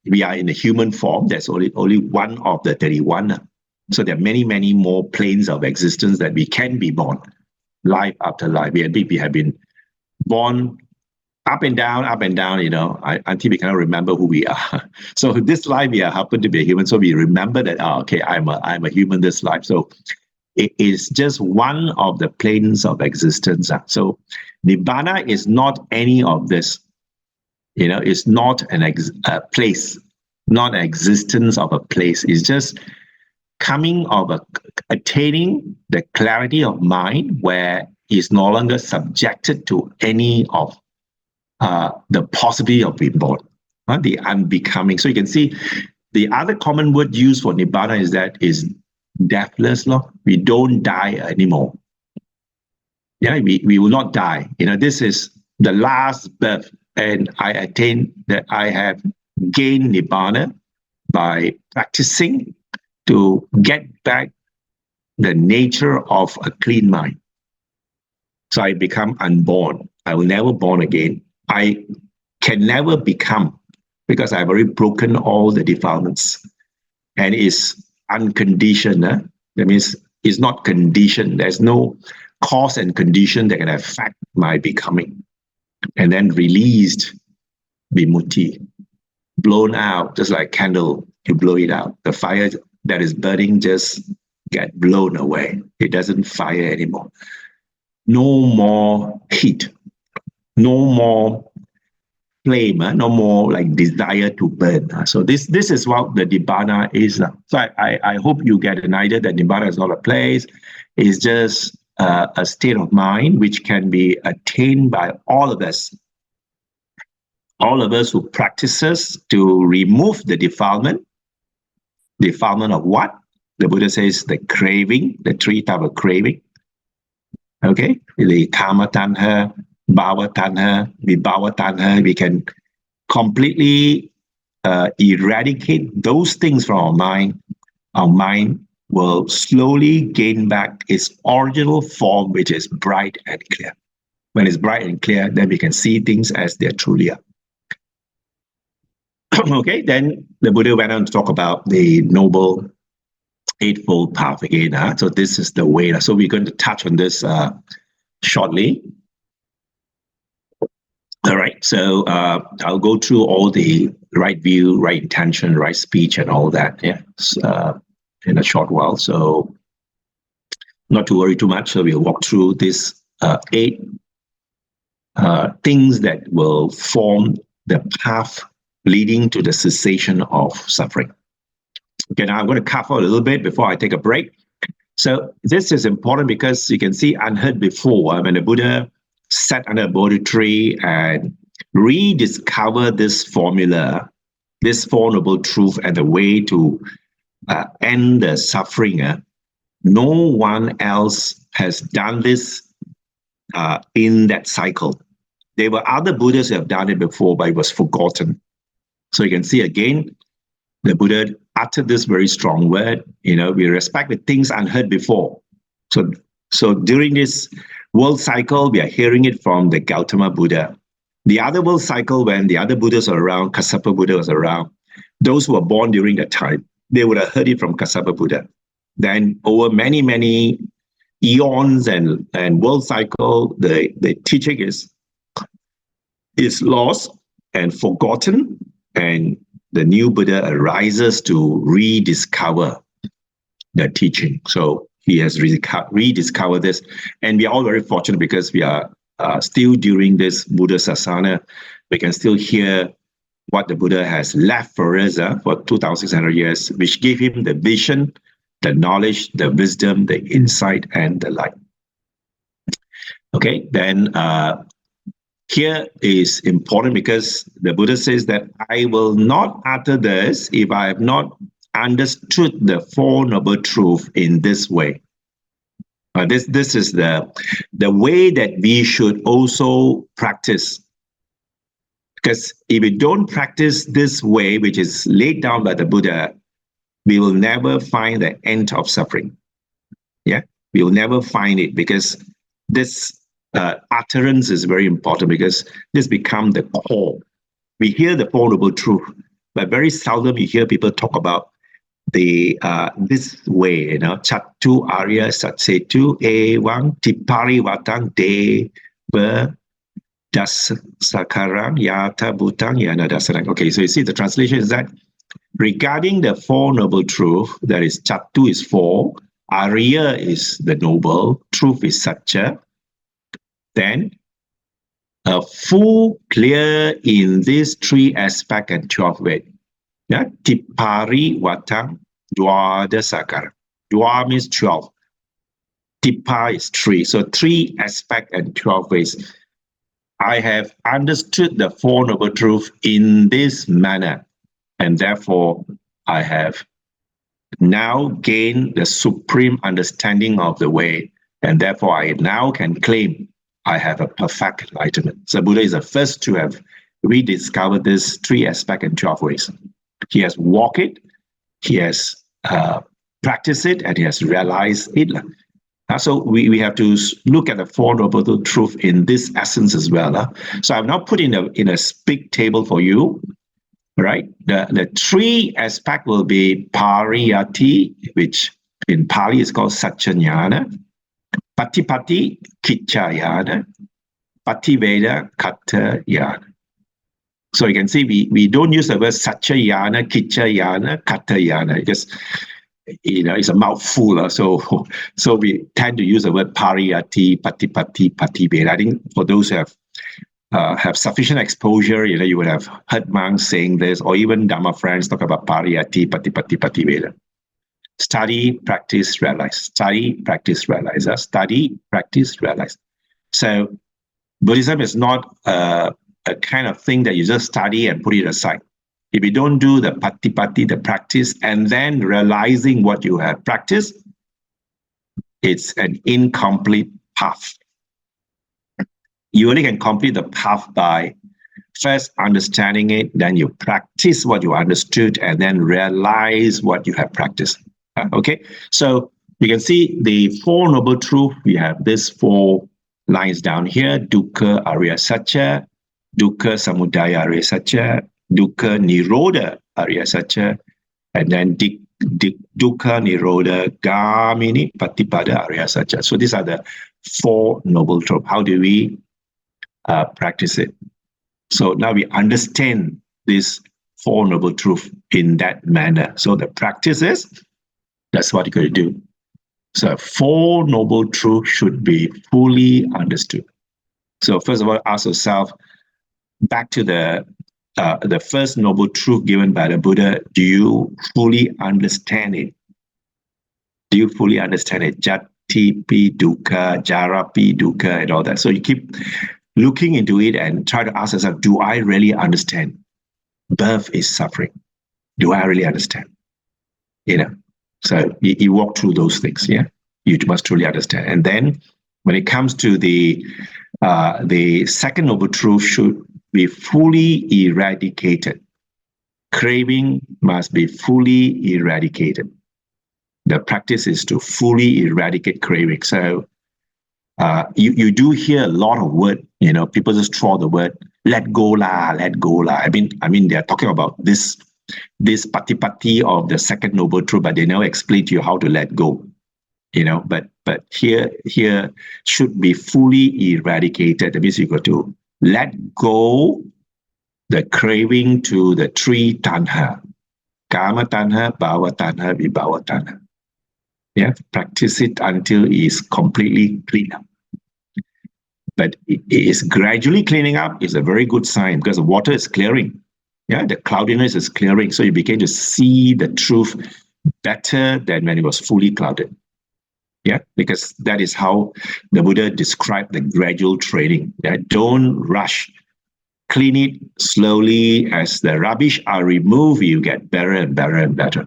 we are in the human form. There's only one of the 31. So there are many, many more planes of existence that we can be born, life after life. We have been born up and down, until we cannot remember who we are. So this life, we happen to be a human. So we remember that, okay, I'm a human this life. So it is just one of the planes of existence. So Nibbana is not any of this. It's not a place, not an existence of a place. It's just coming of attaining the clarity of mind where it's no longer subjected to any of the possibility of being born, the unbecoming. So you can see the other common word used for Nibbana is deathless. We don't die anymore. Yeah, we will not die. This is the last birth, and I attain that I have gained Nibbana by practicing to get back the nature of a clean mind. So I become unborn. I will never born again. I can never become, because I've already broken all the defilements, and it's unconditioned. That means it's not conditioned. There's no cause and condition that can affect my becoming. And then released, vimutti, blown out, just like candle, you blow it out. The fire that is burning just get blown away. It doesn't fire anymore. No more heat, no more flame, no more like desire to burn. So this is what the Nibbana is. So I hope you get an idea that Nibbana is not a place. It's just a state of mind which can be attained by all of us. All of us who practices to remove the defilement. Defilement of what? The Buddha says the craving, the three types of craving. Okay, the kama tanha, bhava tanha, vibhava tanha. We can completely eradicate those things from our mind. Our mind will slowly gain back its original form, which is bright and clear. When it's bright and clear, then we can see things as they truly are. Okay, then the Buddha went on to talk about the Noble Eightfold Path again. So this is the way. So we're going to touch on this shortly. All right, so I'll go through all the right view, right intention, right speech, and all that, in a short while. So not to worry too much. So we'll walk through this 8 things that will form the path leading to the cessation of suffering. Okay, now I'm going to cover a little bit before I take a break. So this is important because you can see unheard before when the Buddha sat under a Bodhi tree and rediscovered this formula, this Four Noble Truth, and the way to end the suffering. No one else has done this in that cycle. There were other Buddhas who have done it before, but it was forgotten. So you can see again, the Buddha uttered this very strong word, we respect the things unheard before. So during this world cycle, we are hearing it from the Gautama Buddha. The other world cycle, when the other Buddhas are around, Kassapa Buddha was around, those who were born during that time, they would have heard it from Kassapa Buddha. Then over many, many eons and world cycle, the teaching is lost and forgotten, and the new Buddha arises to rediscover the teaching. So he has rediscovered this, and we are all very fortunate because we are still during this Buddha Sasana. We can still hear what the Buddha has left for us for 2,600 years, which gave him the vision, the knowledge, the wisdom, the insight, and the light. Okay, then here is important because the Buddha says that I will not utter this if I have not understood the Four Noble Truths in this way. This is the way that we should also practice. Because if we don't practice this way, which is laid down by the Buddha, we will never find the end of suffering. Yeah, we will never find it, because this utterance is very important, because this becomes the core. We hear the Four Noble Truths, but very seldom you hear people talk about the this way, Chattu Arya Satsetu Ewang Tipari Watang De Ber Das Sakarang Yata Butang Yana Dasarang. Okay, so you see the translation is that regarding the Four Noble Truths, that is Chattu is four, Arya is the noble, truth is Satya. Then a full clear in these three aspects and 12 ways. Yeah, Tipari Watang Dwada Sakara. Dwa means 12. Tipa is 3. So 3 aspects and 12 ways. I have understood the Four Noble Truths in this manner, and therefore I have now gained the supreme understanding of the way, and therefore I now can claim I have a perfect enlightenment. So Buddha is the first to have rediscovered this 3 aspects and 12 ways. He has walked it, he has practiced it, and he has realized it. So we have to look at the Four Noble Truths in this essence as well. So I've now put in a big table for you, right? The 3 aspects will be Pariyati, which in Pali is called Satchanyana, Patipati, Kichayana, Pativeda, Katayana. So you can see we don't use the word Satchayana, Kichayana, Katayana. Just, it's a mouthful. So we tend to use the word Pariyati, Patipati, Pativeda. I think for those who have sufficient exposure, you would have heard monks saying this, or even Dhamma friends talk about Pariyati, Patipati, Pativeda. Study, practice, realize. Study, practice, realize. Study, practice, realize. So Buddhism is not a kind of thing that you just study and put it aside. If you don't do the patipati, the practice, and then realizing what you have practiced, it's an incomplete path. You only can complete the path by first understanding it, then you practice what you understood, and then realize what you have practiced. Okay, so you can see the Four Noble Truths. We have these 4 lines down here: Dukkha Arya Satya, Dukkha Samudaya Arya Satya, Dukkha Nirodha Arya Satya, and then Dukkha Nirodha Gamini Patipada Arya Satya. So these are the 4 Noble Truths. How do we practice it? So now we understand this Four Noble Truths in that manner. So the practice is, that's what you're going to do. So 4 Noble Truths should be fully understood. So first of all, ask yourself, back to the first Noble Truth given by the Buddha, do you fully understand it? Do you fully understand it? Jati-pi dukkha, jara-pi dukkha, and all that. So you keep looking into it and try to ask yourself, do I really understand? Birth is suffering. Do I really understand? So you walk through those things, yeah? You must truly understand. And then when it comes to the the second noble truth should be fully eradicated. Craving must be fully eradicated. The practice is to fully eradicate craving. So you do hear a lot of word, people just throw the word, let go lah, let go lah. I mean, they're talking about this patipati of the second noble truth, but they never explain to you how to let go. But here should be fully eradicated. That means you got to let go the craving to the three tanha: kama tanha, bhava tanha, vibhava tanha. Yeah, practice it until it is completely clean up. But it is gradually cleaning up is a very good sign, because the water is clearing. Yeah, the cloudiness is clearing, so you begin to see the truth better than when it was fully clouded. Yeah, because that is how the Buddha described the gradual training. Yeah? Don't rush. Clean it slowly. As the rubbish are removed, you get better and better and better.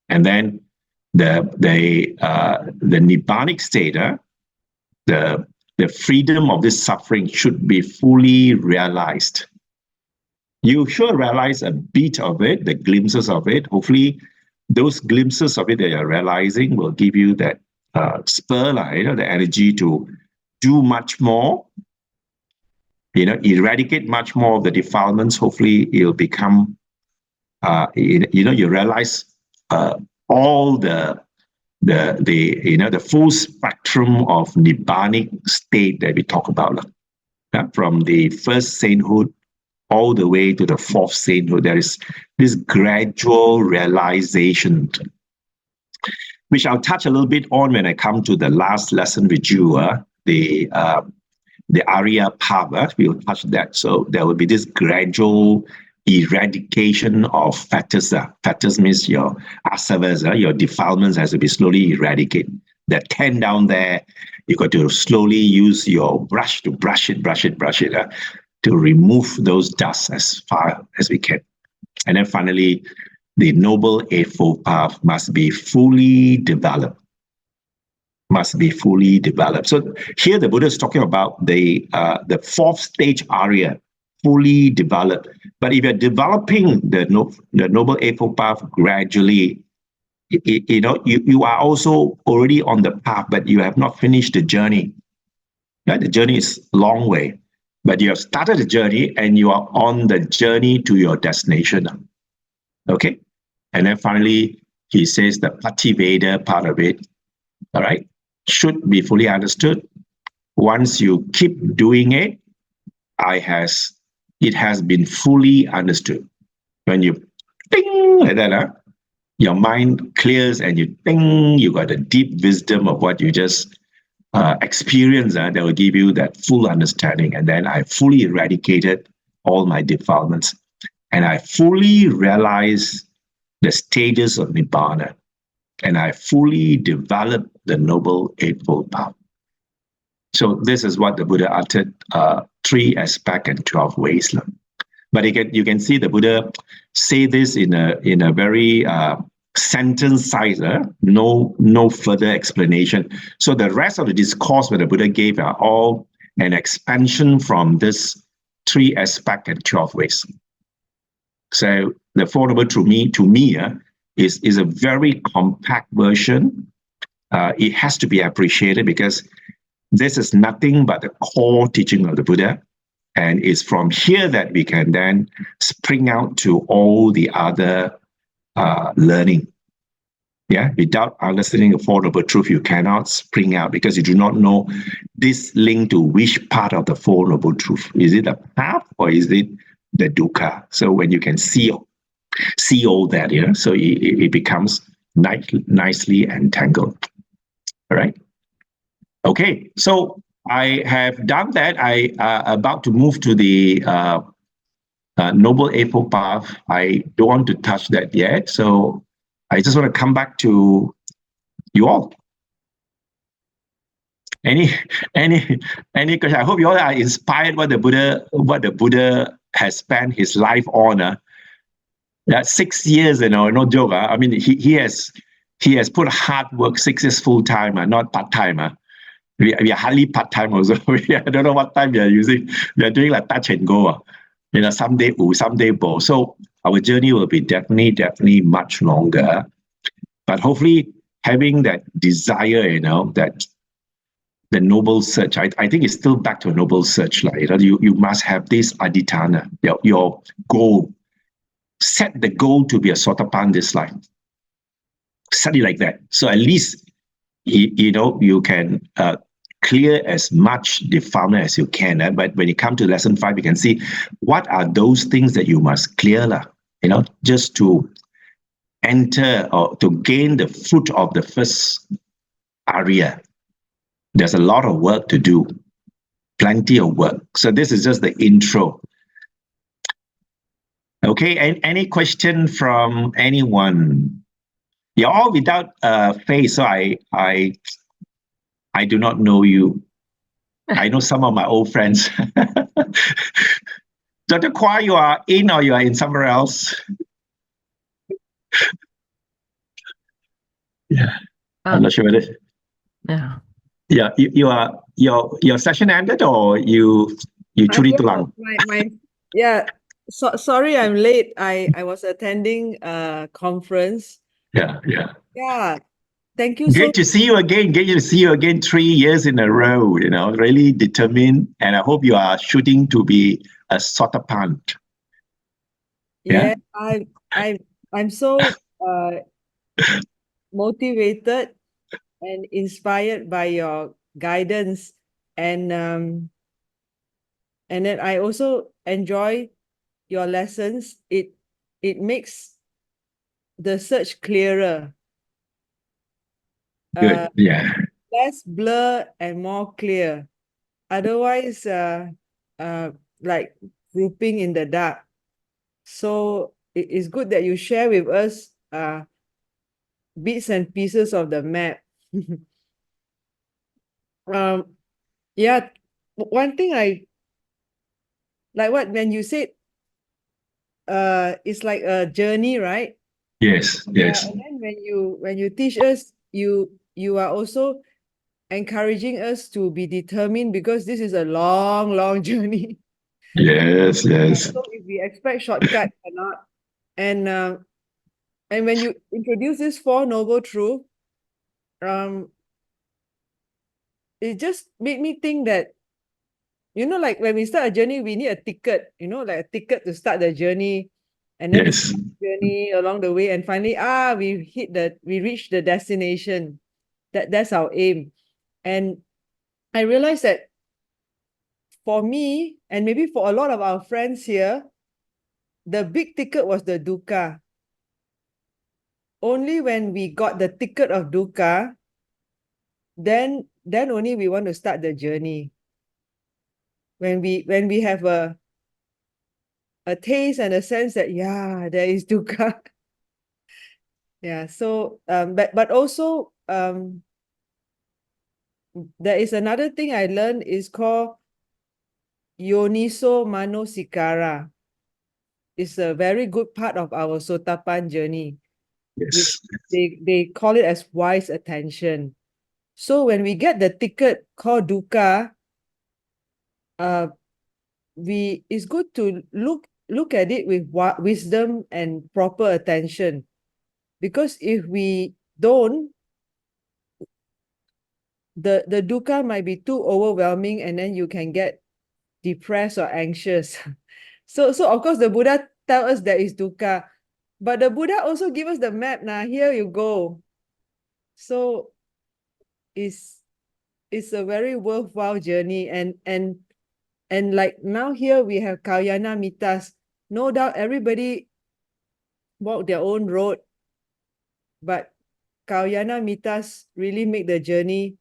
And then the nibbanic state, the freedom of this suffering should be fully realized. You should realize a bit of it, the glimpses of it. Hopefully, those glimpses of it that you're realizing will give you that spur, the energy to do much more, eradicate much more of the defilements. Hopefully, it'll become, you realize all the full spectrum of nibbanic state that we talk about, from the first sainthood all the way to the fourth sainthood. There is this gradual realization, which I'll touch a little bit on when I come to the last lesson with you, the Arya path. We'll touch that. So there will be this gradual eradication of fetters. Fetters means your asavas, your defilements has to be slowly eradicated. That 10 down there, you got to slowly use your brush to brush it, to remove those dusts as far as we can. And then finally, the Noble Eightfold Path must be fully developed. So here the Buddha is talking about the fourth stage Arya, fully developed. But if you're developing the Noble Eightfold Path gradually, you are also already on the path, but you have not finished the journey. Right? The journey is a long way, but you have started the journey and you are on the journey to your destination. Okay? And then finally, he says the Pativeda part of it, all right, should be fully understood. Once you keep doing it, it has been fully understood. When you ding like that, your mind clears and you ding, you got a deep wisdom of what you just experienced that will give you that full understanding. And then I fully eradicated all my defilements. And I fully realized the stages of Nibbana. And I fully developed the Noble Eightfold Path. So this is what the Buddha uttered, 3 aspects and 12 ways. But you can see the Buddha say this in a very sentence size, no further explanation. So the rest of the discourse that the Buddha gave are all an expansion from this 3 aspects and 12 ways. So the Four Noble Truths to me is a very compact version. It has to be appreciated because this is nothing but the core teaching of the Buddha. And it's from here that we can then spring out to all the other learning. Yeah, without understanding the Four Noble Truths, you cannot spring out because you do not know this link to which part of the Four Noble Truths. Is it the path or is it the dukkha? So when you can see all that, so it becomes nicely entangled. All right. Okay, so I have done that. I about to move to the Noble Eightfold Path. I don't want to touch that yet, so I just want to come back to you all. Any question? I hope you all are inspired what the Buddha has spent his life on. That 6 years, no joke. I mean, he has put hard work, 6 years full time, not part time. we are hardly part-time also. I don't know what time we are using. We are doing like touch and go. Someday someday bo. So our journey will be definitely much longer. But hopefully having that desire, that the noble search, I think it's still back to a noble search. You must have this aditana, your goal. Set the goal to be a sotapan this life. Set it like that. So at least, you can clear as much defilement as you can. But when you come to lesson 5, you can see what are those things that you must clear, just to enter or to gain the fruit of the first area. There's a lot of work to do, plenty of work. So this is just the intro. Okay, any question from anyone? You're all without face, so I do not know you. I know some of my old friends. Dr. Kwa, you are in or you are in somewhere else? Yeah, I'm not sure whether. Yeah. Yeah, you are your session ended or you curi tulang? Sorry, I'm late. I was attending a conference. Yeah. Yeah. Thank you so Great to see you again. Great to see you again 3 years in a row, really determined. And I hope you are shooting to be a sotapan. Yeah, I'm so motivated and inspired by your guidance, and then I also enjoy your lessons. It makes the search clearer. Good. Yeah. Less blur and more clear. Otherwise, like grouping in the dark. So it is good that you share with us bits and pieces of the map. Yeah, one thing I like when you said it's like a journey, right? Yes. Yeah, and then when you teach us, you are also encouraging us to be determined, because this is a long journey. Yes. So if we expect shortcut, cannot. And when you introduce this 4 noble truth, it just made me think that, like when we start a journey, we need a ticket, like a ticket to start the journey. And then we Yes. start the journey along the way, and finally, we reach the destination. That's our aim. And I realized that for me, and maybe for a lot of our friends here, the big ticket was the dukkha. Only when we got the ticket of dukkha, then only we want to start the journey. When we have a taste and a sense that, yeah, there is dukkha. Yeah. So but also there is another thing I learned, is called yoniso manosikara. It's a very good part of our sotapan journey, which Yes. they call it as wise attention. So when we get the ticket called dukkha, it's good to look at it with wisdom and proper attention. Because if we don't, the dukkha might be too overwhelming, and then you can get depressed or anxious. So of course the Buddha tell us there is dukkha, but the Buddha also give us the map. Now here you go. So it's a very worthwhile journey. And like now here we have Kalyana Mitas. No doubt everybody walk their own road, but Kalyana Mitas really make the journey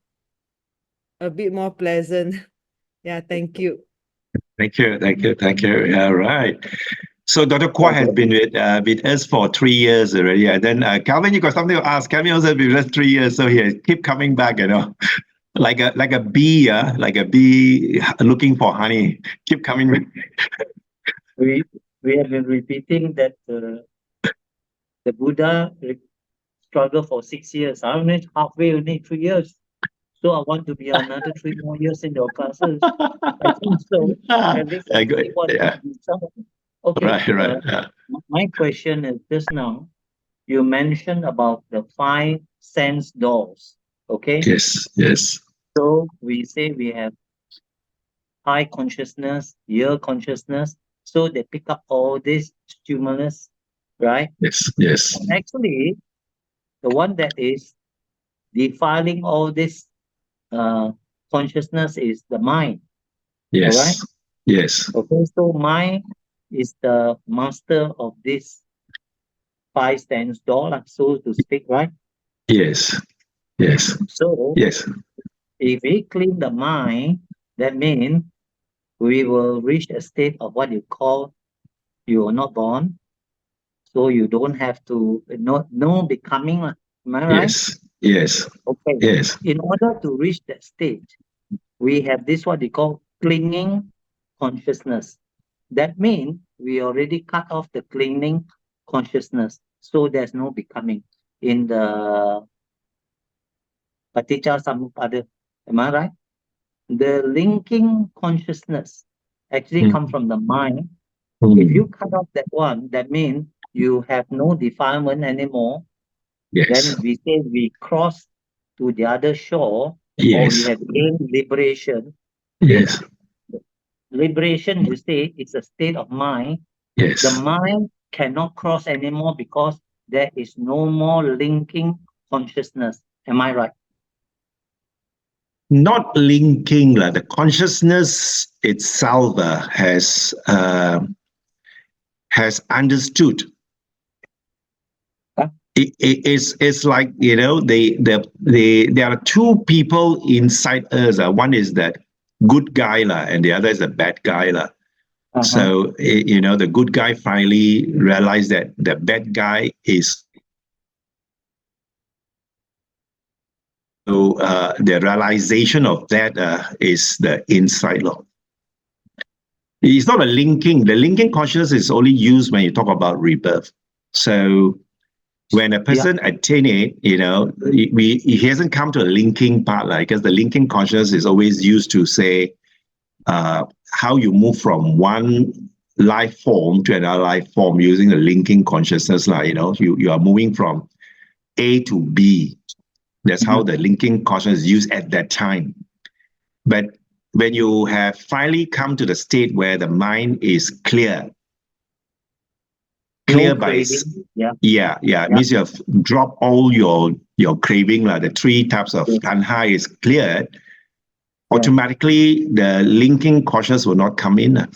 a bit more pleasant. Yeah, thank you. Thank you. Yeah, right. So Dr. Kwa has been with us for 3 years already. And then Calvin, you got something to ask. Calvin also been with us 3 years, so he keep coming back, like a bee, looking for honey. Keep coming back. We have been repeating that the Buddha struggled for 6 years. I only halfway, only 3 years. So I want to be another 3 more years in your classes. I think so. At least I Good. see what Yeah. Okay. Right. Yeah. My question is just now, you mentioned about the 5 sense doors. Okay. Yes. So we say we have eye consciousness, ear consciousness. So they pick up all this stimulus, right? Yes. And actually, the one that is defiling all this uh, consciousness is the mind. All right. Yes. Okay. So mind is the master of this 5 sense door, like so to speak, right? Yes. So Yes. if we clean the mind, that means we will reach a state of what you call you are not born. So you don't have to no becoming. Am I right? Yes. Okay. Yes. In order to reach that stage, we have this what they call clinging consciousness. That means we already cut off the clinging consciousness. So there's no becoming in the Paticca Samuppada. Am I right? The linking consciousness actually Mm. come from the mind. If Mm. you cut off that one, that means you have no defilement anymore. Yes. Then we say we cross to the other shore, or we Yes. have gained liberation. Okay, Yes. liberation you say is a state of mind. The Yes. mind cannot cross anymore because there is no more linking consciousness. Am I right? Not linking the consciousness itself has understood. Huh? It's like there are two people inside us. One is that good guy and the other is a bad guy Uh-huh. So the good guy finally realized that the bad guy is. So the realization of that is the insight law. It's not a linking. The linking consciousness is only used when you talk about rebirth. So when a person attain it, he hasn't come to a linking part, because the linking consciousness is always used to say how you move from one life form to another life form using the linking consciousness. You are moving from A to B. That's how the linking consciousness is used at that time. But when you have finally come to the state where the mind is clear No by craving. it means you have dropped all your craving, like the 3 types of tanha is cleared, automatically the linking consciousness will not come in.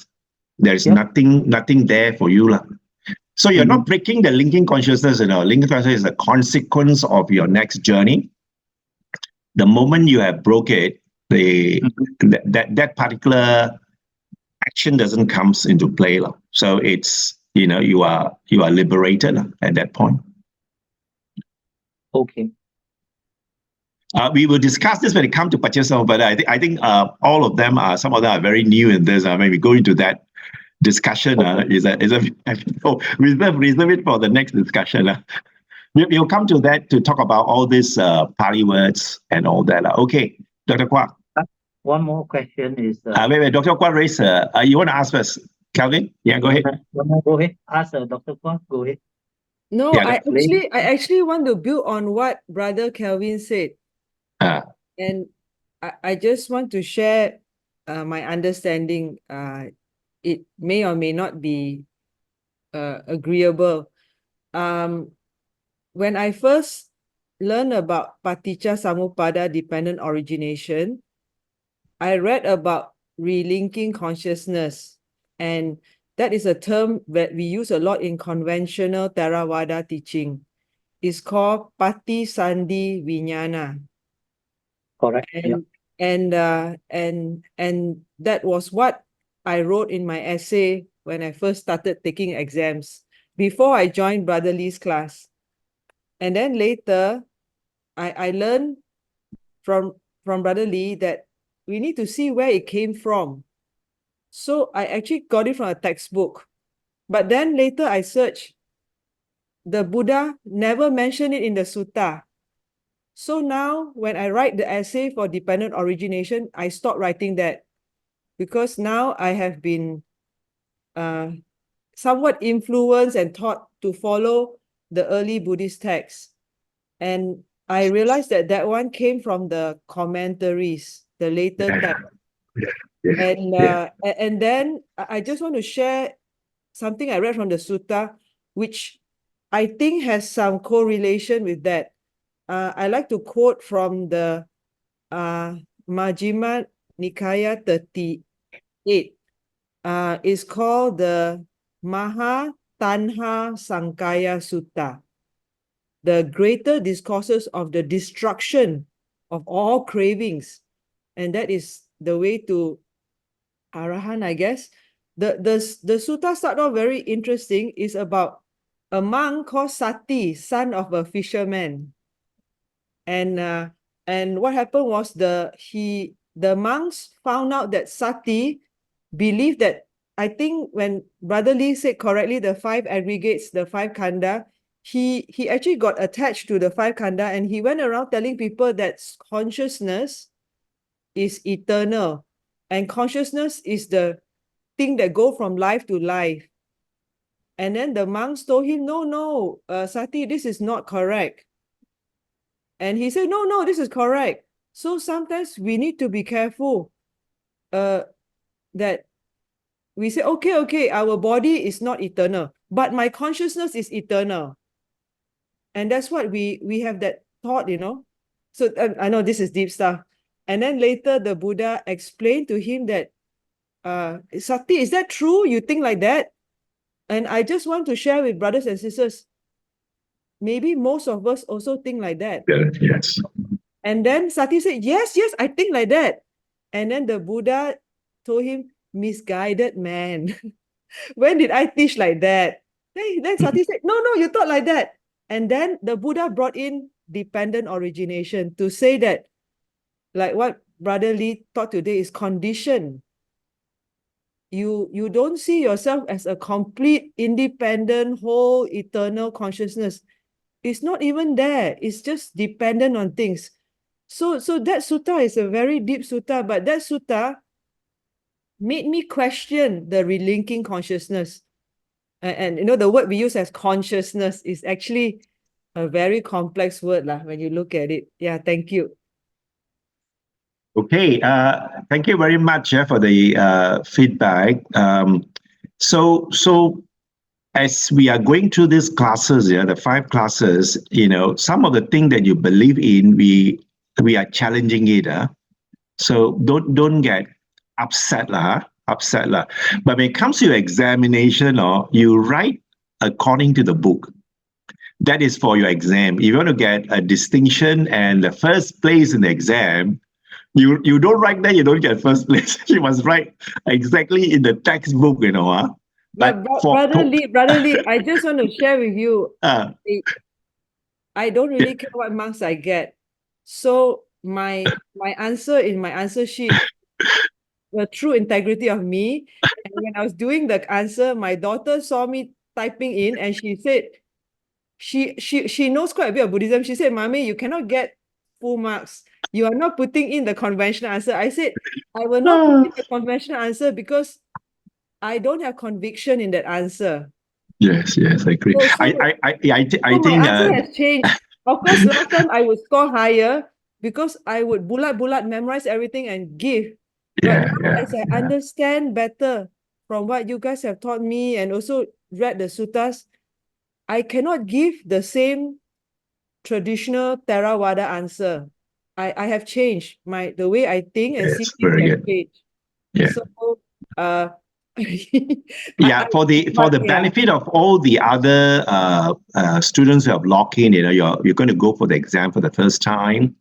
There is nothing there for you. So you're not breaking the linking consciousness. Linking consciousness is a consequence of your next journey. The moment you have broke it, that particular action doesn't comes into play. So it's you are liberated at that point. Okay. We will discuss this when it comes to Pacceka, but I think all of them some of them are very new in this. Maybe go into that discussion. Reserve it for the next discussion. We'll come to that to talk about all these Pali words and all that. Okay, Dr. Kwak. One more question is. Wait, Dr. Kwak raised. You want to ask first, Calvin? Yeah, go ahead. Go ahead. Ask Dr. Kwak. Go ahead. No, Yeah, I actually want to build on what Brother Kelvin said. And I just want to share my understanding. It may or may not be agreeable. When I first learned about Paticca Samuppada dependent origination, I read about relinking consciousness, and that is a term that we use a lot in conventional Theravada teaching. It's called Pati Sandhi Vijnana. Correct. And that was what I wrote in my essay when I first started taking exams before I joined Brother Lee's class. And then later, I learned from Brother Lee that we need to see where it came from. So I actually got it from a textbook. But then later I searched. The Buddha never mentioned it in the sutta. So now when I write the essay for dependent origination, I stop writing that because now I have been somewhat influenced and taught to follow the early Buddhist texts. And I realized that that one came from the commentaries, the later text. And then I just want to share something I read from the sutta, which I think has some correlation with that. I like to quote from the Majjhima Nikaya 38. It's called the Mahatanha Sankaya Sutta, the greater discourses of the destruction of all cravings. And that is the way to Arahan, I guess. The sutta start off very interesting. It's about a monk called Sati, son of a fisherman. And what happened was the monks found out that Sati believed that, I think when Brother Lee said correctly, the 5 aggregates, the 5 khandha, he actually got attached to the 5 khandha, and he went around telling people that consciousness is eternal, and consciousness is the thing that go from life to life. And then the monks told him, no, Sati, this is not correct. And he said, no, this is correct. So sometimes we need to be careful that we say, okay, our body is not eternal, but my consciousness is eternal. And that's what we have that thought, So I know this is deep stuff. And then later the Buddha explained to him that, Sati, is that true? You think like that? And I just want to share with brothers and sisters, maybe most of us also think like that. Yes. And then Sati said, yes, I think like that. And then the Buddha told him, misguided man. When did I teach like that? Then Sati said, no, you thought like that. And then the Buddha brought in dependent origination to say that, like what Brother Lee taught today, is conditioned. You don't see yourself as a complete, independent, whole, eternal consciousness. It's not even there. It's just dependent on things. So that sutta is a very deep sutta, but that sutta made me question the relinking consciousness. And the word we use as consciousness is actually a very complex word when you look at it. Yeah, thank you. Okay, thank you very much for the feedback. So as we are going through these classes, the 5 classes, some of the things that you believe in, we are challenging it. So don't get upset lah. But when it comes to your examination, you write according to the book. That is for your exam. If you want to get a distinction and the first place in the exam, you don't write that, you don't get first place. You must write exactly in the textbook, But Brother Lee, I just want to share with you, I don't really care what marks I get. So my answer in my answer sheet, the true integrity of me. And when I was doing the answer, my daughter saw me typing in, and she said, she knows quite a bit of Buddhism. She said, Mommy, you cannot get full marks. You are not putting in the conventional answer. I said, I will not put in the conventional answer because I don't have conviction in that answer. Yes, I agree. I think my answer has changed. Of course, last time I would score higher because I would bulat memorize everything and give. But now, as I understand better from what you guys have taught me and also read the suttas, I cannot give the same traditional Theravada answer. I have changed the way I think and see things have changed. Yeah. So for the benefit of all the other students who have logged in, you're going to go for the exam for the first time.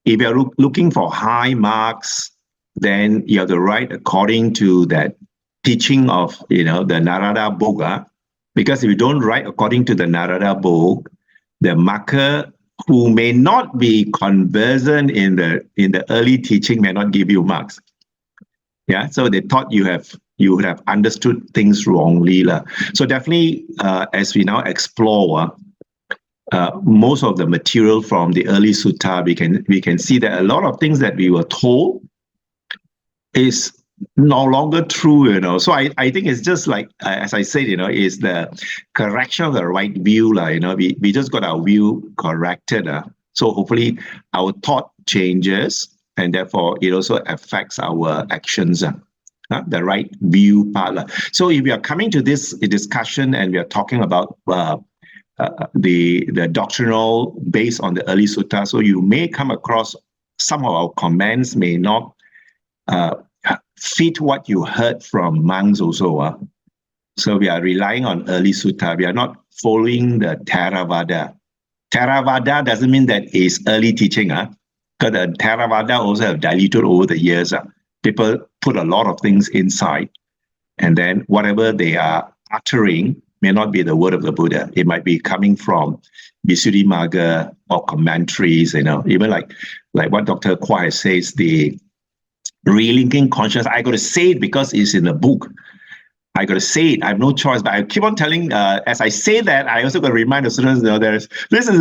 If you're looking for high marks, then you have to write according to that teaching of the Narada book. Because if you don't write according to the Narada book, the marker who may not be conversant in the early teaching may not give you marks. Yeah, so they thought you would have understood things wrongly. So definitely, as we now explore, most of the material from the early sutta, we can see that a lot of things that we were told is no longer true, you know. So I think it's just like, as I said, you know, is the correction of the right view, you know. We just got our view corrected. So hopefully our thought changes, and therefore it also affects our actions. The right view part. So if we are coming to this discussion and we are talking about the doctrinal based on the early sutta, so you may come across some of our comments may not fit what you heard from monks also. So we are relying on early sutta. We are not following the Theravada. Theravada doesn't mean that it's early teaching, because the Theravada also have diluted over the years. People put a lot of things inside, and then whatever they are uttering may not be the word of the Buddha. It might be coming from Visuddhimagga or commentaries, you know, even like what Dr. Kwai says, the relinking consciousness. I got to say it because it's in the book. I got to say it. I have no choice. But I keep on telling, as I say that, I also got to remind the students, you know, this is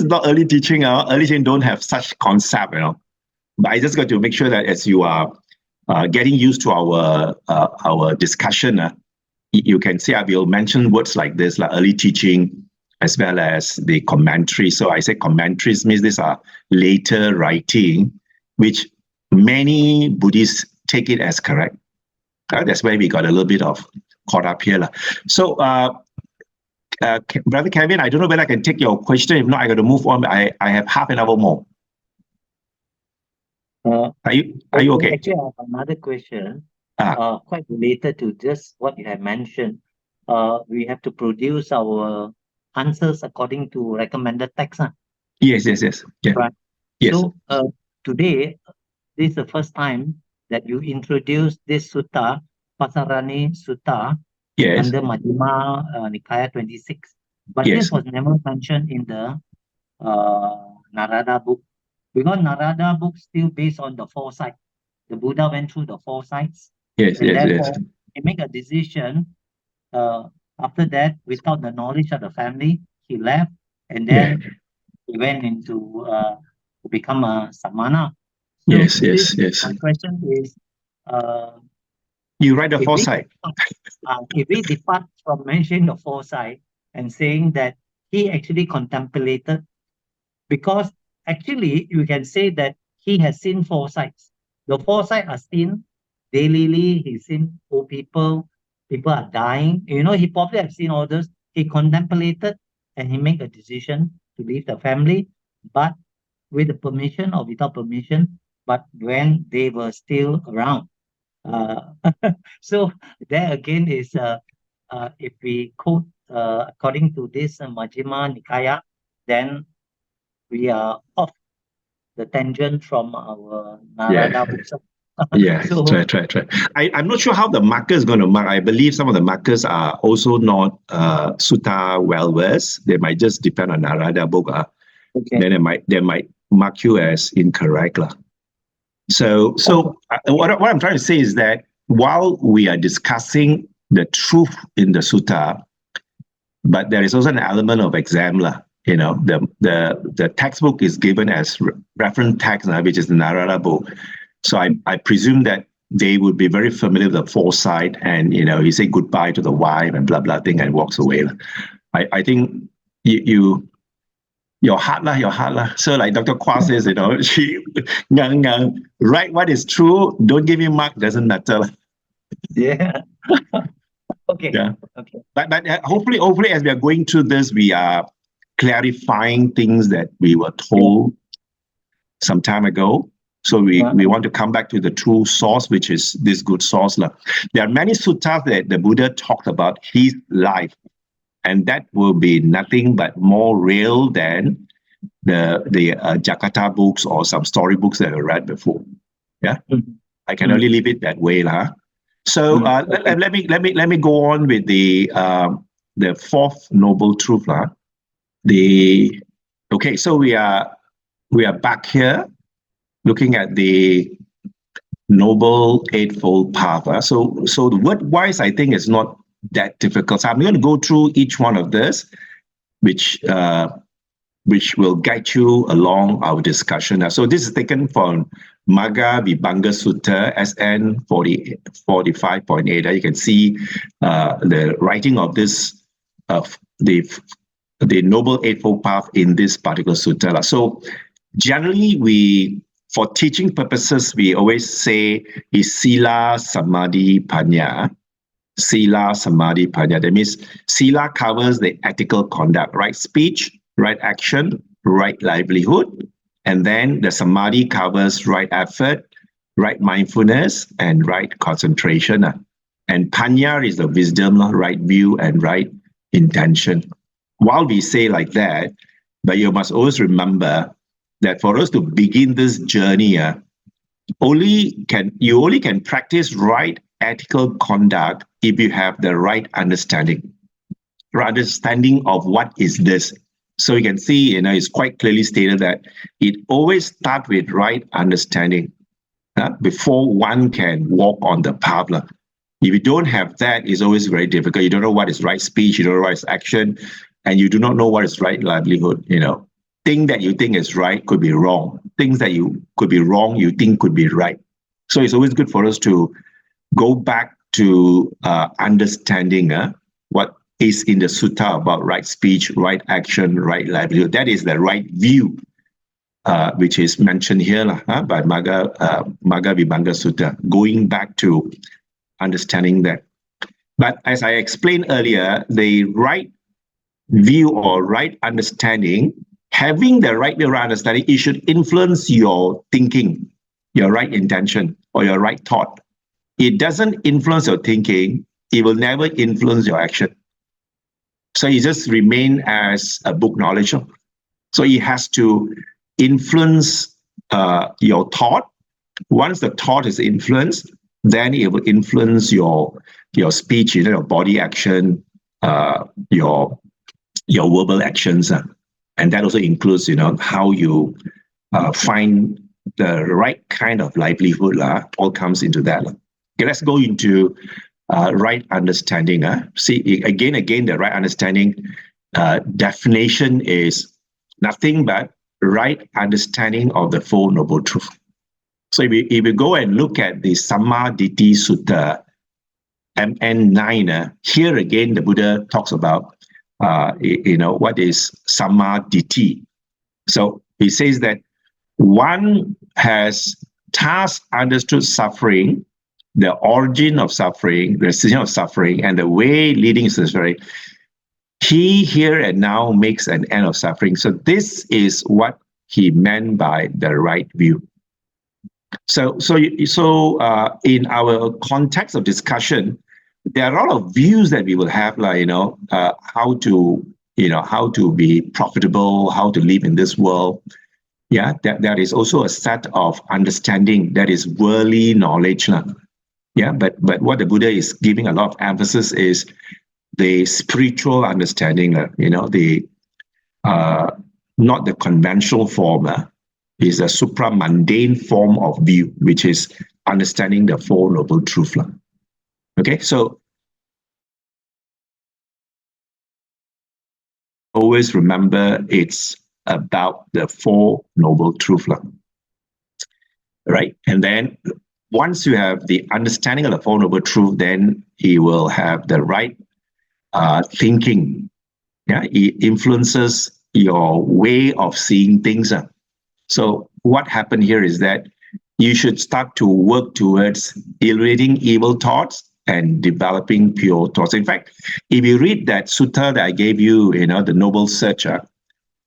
not early teaching. Early teaching don't have such concept, you know. But I just got to make sure that as you are getting used to our discussion, you can see I will mention words like this, like early teaching, as well as the commentary. So I say commentaries means these are later writing, which many Buddhists take it as correct. That's why we got a little bit of caught up here. So, Brother Kevin, I don't know whether I can take your question. If not, I got to move on. I have half an hour more. Are you okay? Actually, I have another question, quite related to just what you have mentioned. We have to produce our answers according to recommended text. Yes. Yeah. Right. Yes. So today, this is the first time that you introduced this sutta, Pasarani Sutta, Yes. under Majjhima Nikaya 26. But Yes. this was never mentioned in the Narada book. Because Narada book still based on the foresight. The Buddha went through the foresights. Yes. And Yes. therefore, Yes. he make a decision. After that, without the knowledge of the family, he left, and then he went into to become a samana. So Yes. my question is, You write the if foresight. if we depart from mentioning the foresight and saying that he actually contemplated, because actually you can say that he has seen foresights. The foresight are seen daily. He's seen old people are dying. You know, he probably have seen all this. He contemplated and he made a decision to leave the family, but with the permission or without permission, but when they were still around. So there again is if we quote according to this Majjhima Nikaya, then we are off the tangent from our Narada books. Yes, So, right. I'm not sure how the marker is going to mark. I believe some of the markers are also not sutta well versed. They might just depend on Narada book. okay. Then they might mark you as incorrect. So what I'm trying to say is that while we are discussing the truth in the sutta, but there is also an element of exam. You know, the textbook is given as reference text, which is the Narada book. So I presume that they would be very familiar with the foresight, and you know, he say goodbye to the wife and blah blah thing and walks away. I think your heart lah. So like Dr. Kwa says, you know, she write what is true, don't give me mark, doesn't matter. Yeah. Okay. Yeah. Okay. But hopefully as we are going through this, we are clarifying things that we were told some time ago. So we want to come back to the true source, which is this good source. There are many suttas that the Buddha talked about his life, and that will be nothing but more real than the Jakarta books or some storybooks that I read before. Yeah, I can only leave it that way, So let me go on with the fourth noble truth, So we are back here looking at the Noble Eightfold Path. So the word wise, I think, is not that difficult. So I'm going to go through each one of this. which will guide you along our discussion. So this is taken from Magga Vibhanga Sutta, SN 45.8. You can see the writing of this, the Noble Eightfold Path in this particular sutta. So generally, for teaching purposes, we always say is Sila, Samadhi, Panya. Sila, Samadhi, Panya. That means Sila covers the ethical conduct, right speech, right action, right livelihood. And then the Samadhi covers right effort, right mindfulness, and right concentration. And Panya is the wisdom, right view, and right intention. While we say like that, but you must always remember that for us to begin this journey, you only can practice right ethical conduct if you have the right understanding of what is this. So you can see, it's quite clearly stated that it always starts with right understanding before one can walk on the path. If you don't have that, it's always very difficult. You don't know what is right speech, you don't know what is action, and you do not know what is right livelihood. Thing that you think is right could be wrong. Things that you could be wrong, you think could be right. So it's always good for us to go back to understanding what is in the sutta about right speech, right action, right livelihood. That is the right view, which is mentioned here by Magga Vibhanga Sutta, going back to understanding that. But as I explained earlier, the right view or right understanding, having the right view or understanding, it should influence your thinking, your right intention, or your right thought. It doesn't influence your thinking, it will never influence your action. So it just remain as a book knowledge. So it has to influence your thought. Once the thought is influenced, then it will influence your speech, your body action, your verbal actions. And that also includes, how you find the right kind of livelihood. All comes into that. Okay, let's go into right understanding. See, again, the right understanding definition is nothing but right understanding of the Four Noble Truths. So if we go and look at the Sammaditthi Sutta, MN9, here again, the Buddha talks about, what is Sammaditthi. So he says that one has thus understood suffering, the origin of suffering, the decision of suffering, and the way leading to suffering. He here and now makes an end of suffering. So this is what he meant by the right view. So in our context of discussion, there are a lot of views that we will have, like how to be profitable, how to live in this world. Yeah, that is also a set of understanding that is worldly knowledge. Yeah, but what the Buddha is giving a lot of emphasis is the spiritual understanding. The not the conventional form. Is a supramundane form of view, which is understanding the Four Noble Truths. Okay, so always remember it's about the Four Noble Truths. Right? And then once you have the understanding of the Four Noble Truths, then he will have the right thinking. Yeah, it influences your way of seeing things. So what happened here is that you should start to work towards eliminating evil thoughts and developing pure thoughts. In fact, if you read that sutta that I gave you, the Noble Searcher,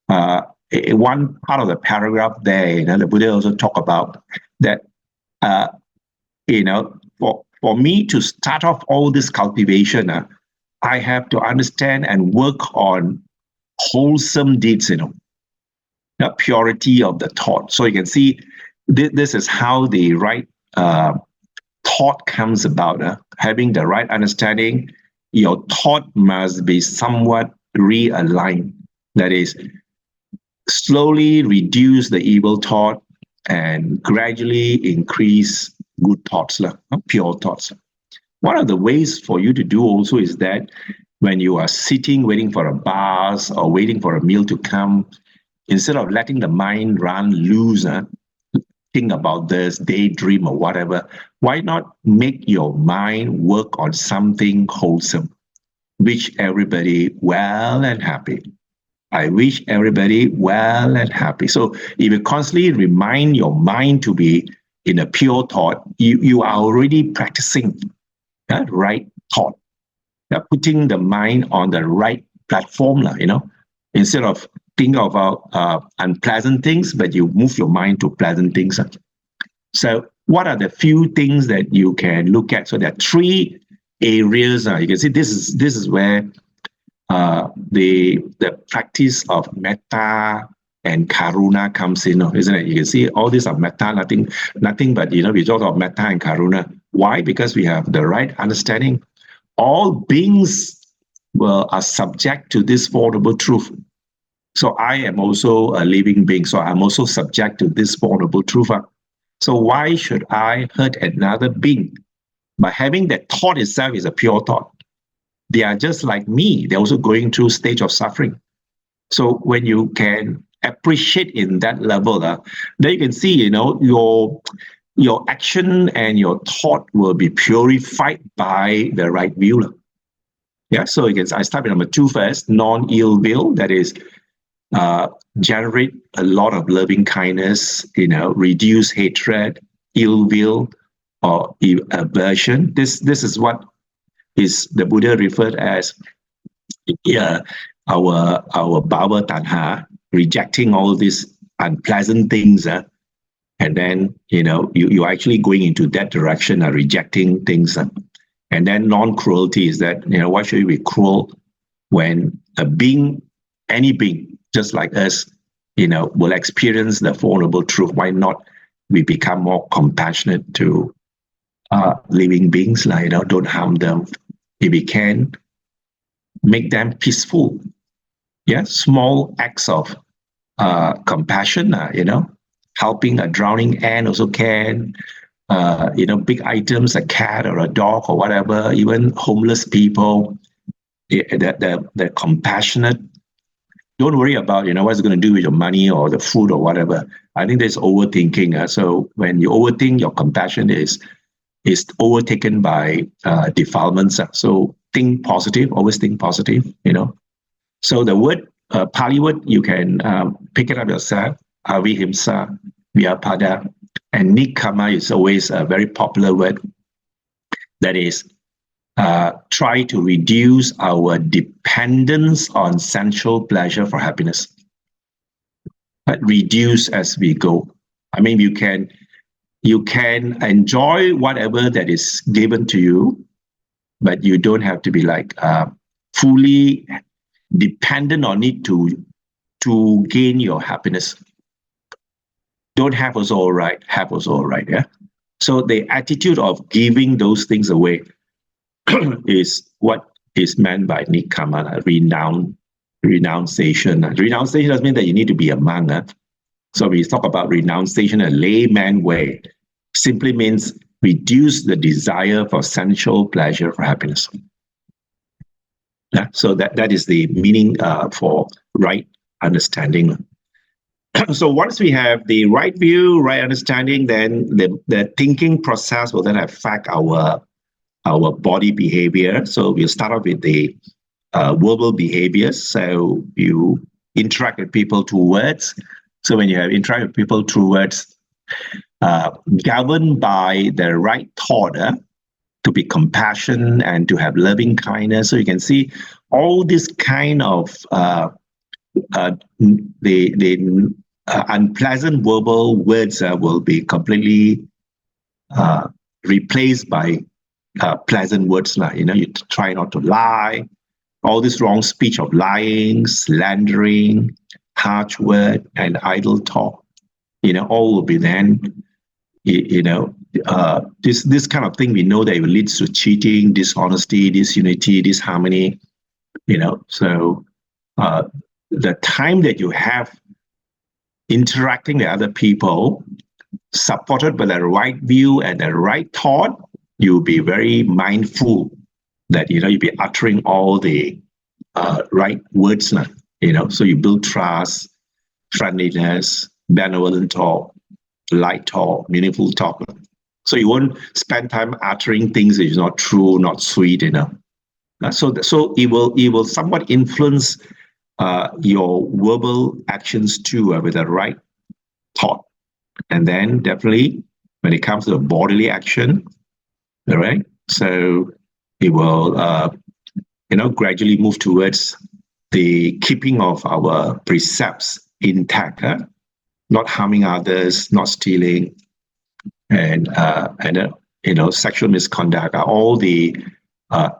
one part of the paragraph there, the Buddha also talk about that, for me to start off all this cultivation, I have to understand and work on wholesome deeds, the purity of the thought. So you can see this is how the right thought comes about. Having the right understanding, your thought must be somewhat realigned. That is, slowly reduce the evil thought and gradually increase good thoughts, pure thoughts. One of the ways for you to do also is that when you are sitting, waiting for a bus or waiting for a meal to come, instead of letting the mind run loose, think about this, daydream or whatever, why not make your mind work on something wholesome? Wish everybody well and happy. I wish everybody well and happy. So if you constantly remind your mind to be in a pure thought, you are already practicing right thought. Putting the mind on the right platform, instead of thinking about unpleasant things, but you move your mind to pleasant things. So what are the few things that you can look at? So there are three areas. You can see this is where the practice of metta and karuna comes in, isn't it? You can see all these are metta, nothing but, we talk about metta and karuna. Why? Because we have the right understanding. All beings are subject to this Four Noble Truth. So I am also a living being, so I'm also subject to this Four Noble Truth. So why should I hurt another being? By having that thought itself is a pure thought. They are just like me. They're also going through stage of suffering. So when you can appreciate in that level, then you can see, your action and your thought will be purified by the right view. Yeah, so I start with number 2 first, non-ill will, that is, generate a lot of loving kindness, reduce hatred, ill will, or aversion. This is what is the Buddha referred as our bhava tanha, rejecting all these unpleasant things, and then you're actually going into that direction, rejecting things. And then non-cruelty is that, why should we be cruel when any being, just like us, will experience the Four Noble Truth? Why not we become more compassionate to living beings? Don't harm them. If we can, make them peaceful. Yeah, small acts of compassion, helping a drowning ant also can. Big items, a cat or a dog or whatever, even homeless people, the compassionate. Don't worry about, what it's going to do with your money or the food or whatever. I think there's overthinking. So when you overthink, your compassion is overtaken by defilements. So think positive, always think positive, So the word, Pali word, you can pick it up yourself. Avihimsa, Vyapada, and Nikkama is always a very popular word. That is, try to reduce our dependence on sensual pleasure for happiness. Reduce as we go. I mean, you can enjoy whatever that is given to you, but you don't have to be fully dependent on it to gain your happiness. Don't have was all right, have was all right. Yeah. So the attitude of giving those things away is what is meant by nikkama, renunciation. Renunciation doesn't mean that you need to be a monk. So we talk about renunciation a layman way. Simply means reduce the desire for sensual pleasure for happiness. Yeah. So that is the meaning for right understanding. So once we have the right view, right understanding, then the thinking process will then affect our body behavior. So we'll start off with the verbal behaviors. So you interact with people through words. So when you have interact with people through words, governed by the right thought, to be compassion and to have loving kindness. So you can see all this kind of the unpleasant verbal words will be completely replaced by pleasant words. You try not to lie. All this wrong speech of lying, slandering, harsh word, and idle talk, all will be then, this kind of thing, we know that it leads to cheating, dishonesty, disunity, disharmony, So the time that you have interacting with other people, supported by the right view and the right thought, you'll be very mindful that, you be uttering all the right words, so you build trust, friendliness, benevolent talk, light talk, meaningful talk. So you won't spend time uttering things that is not true, not sweet, So it will somewhat influence your verbal actions too, with the right thought. And then definitely when it comes to the bodily action, all right, so it will gradually move towards the keeping of our precepts intact, not harming others, not stealing, and sexual misconduct are all the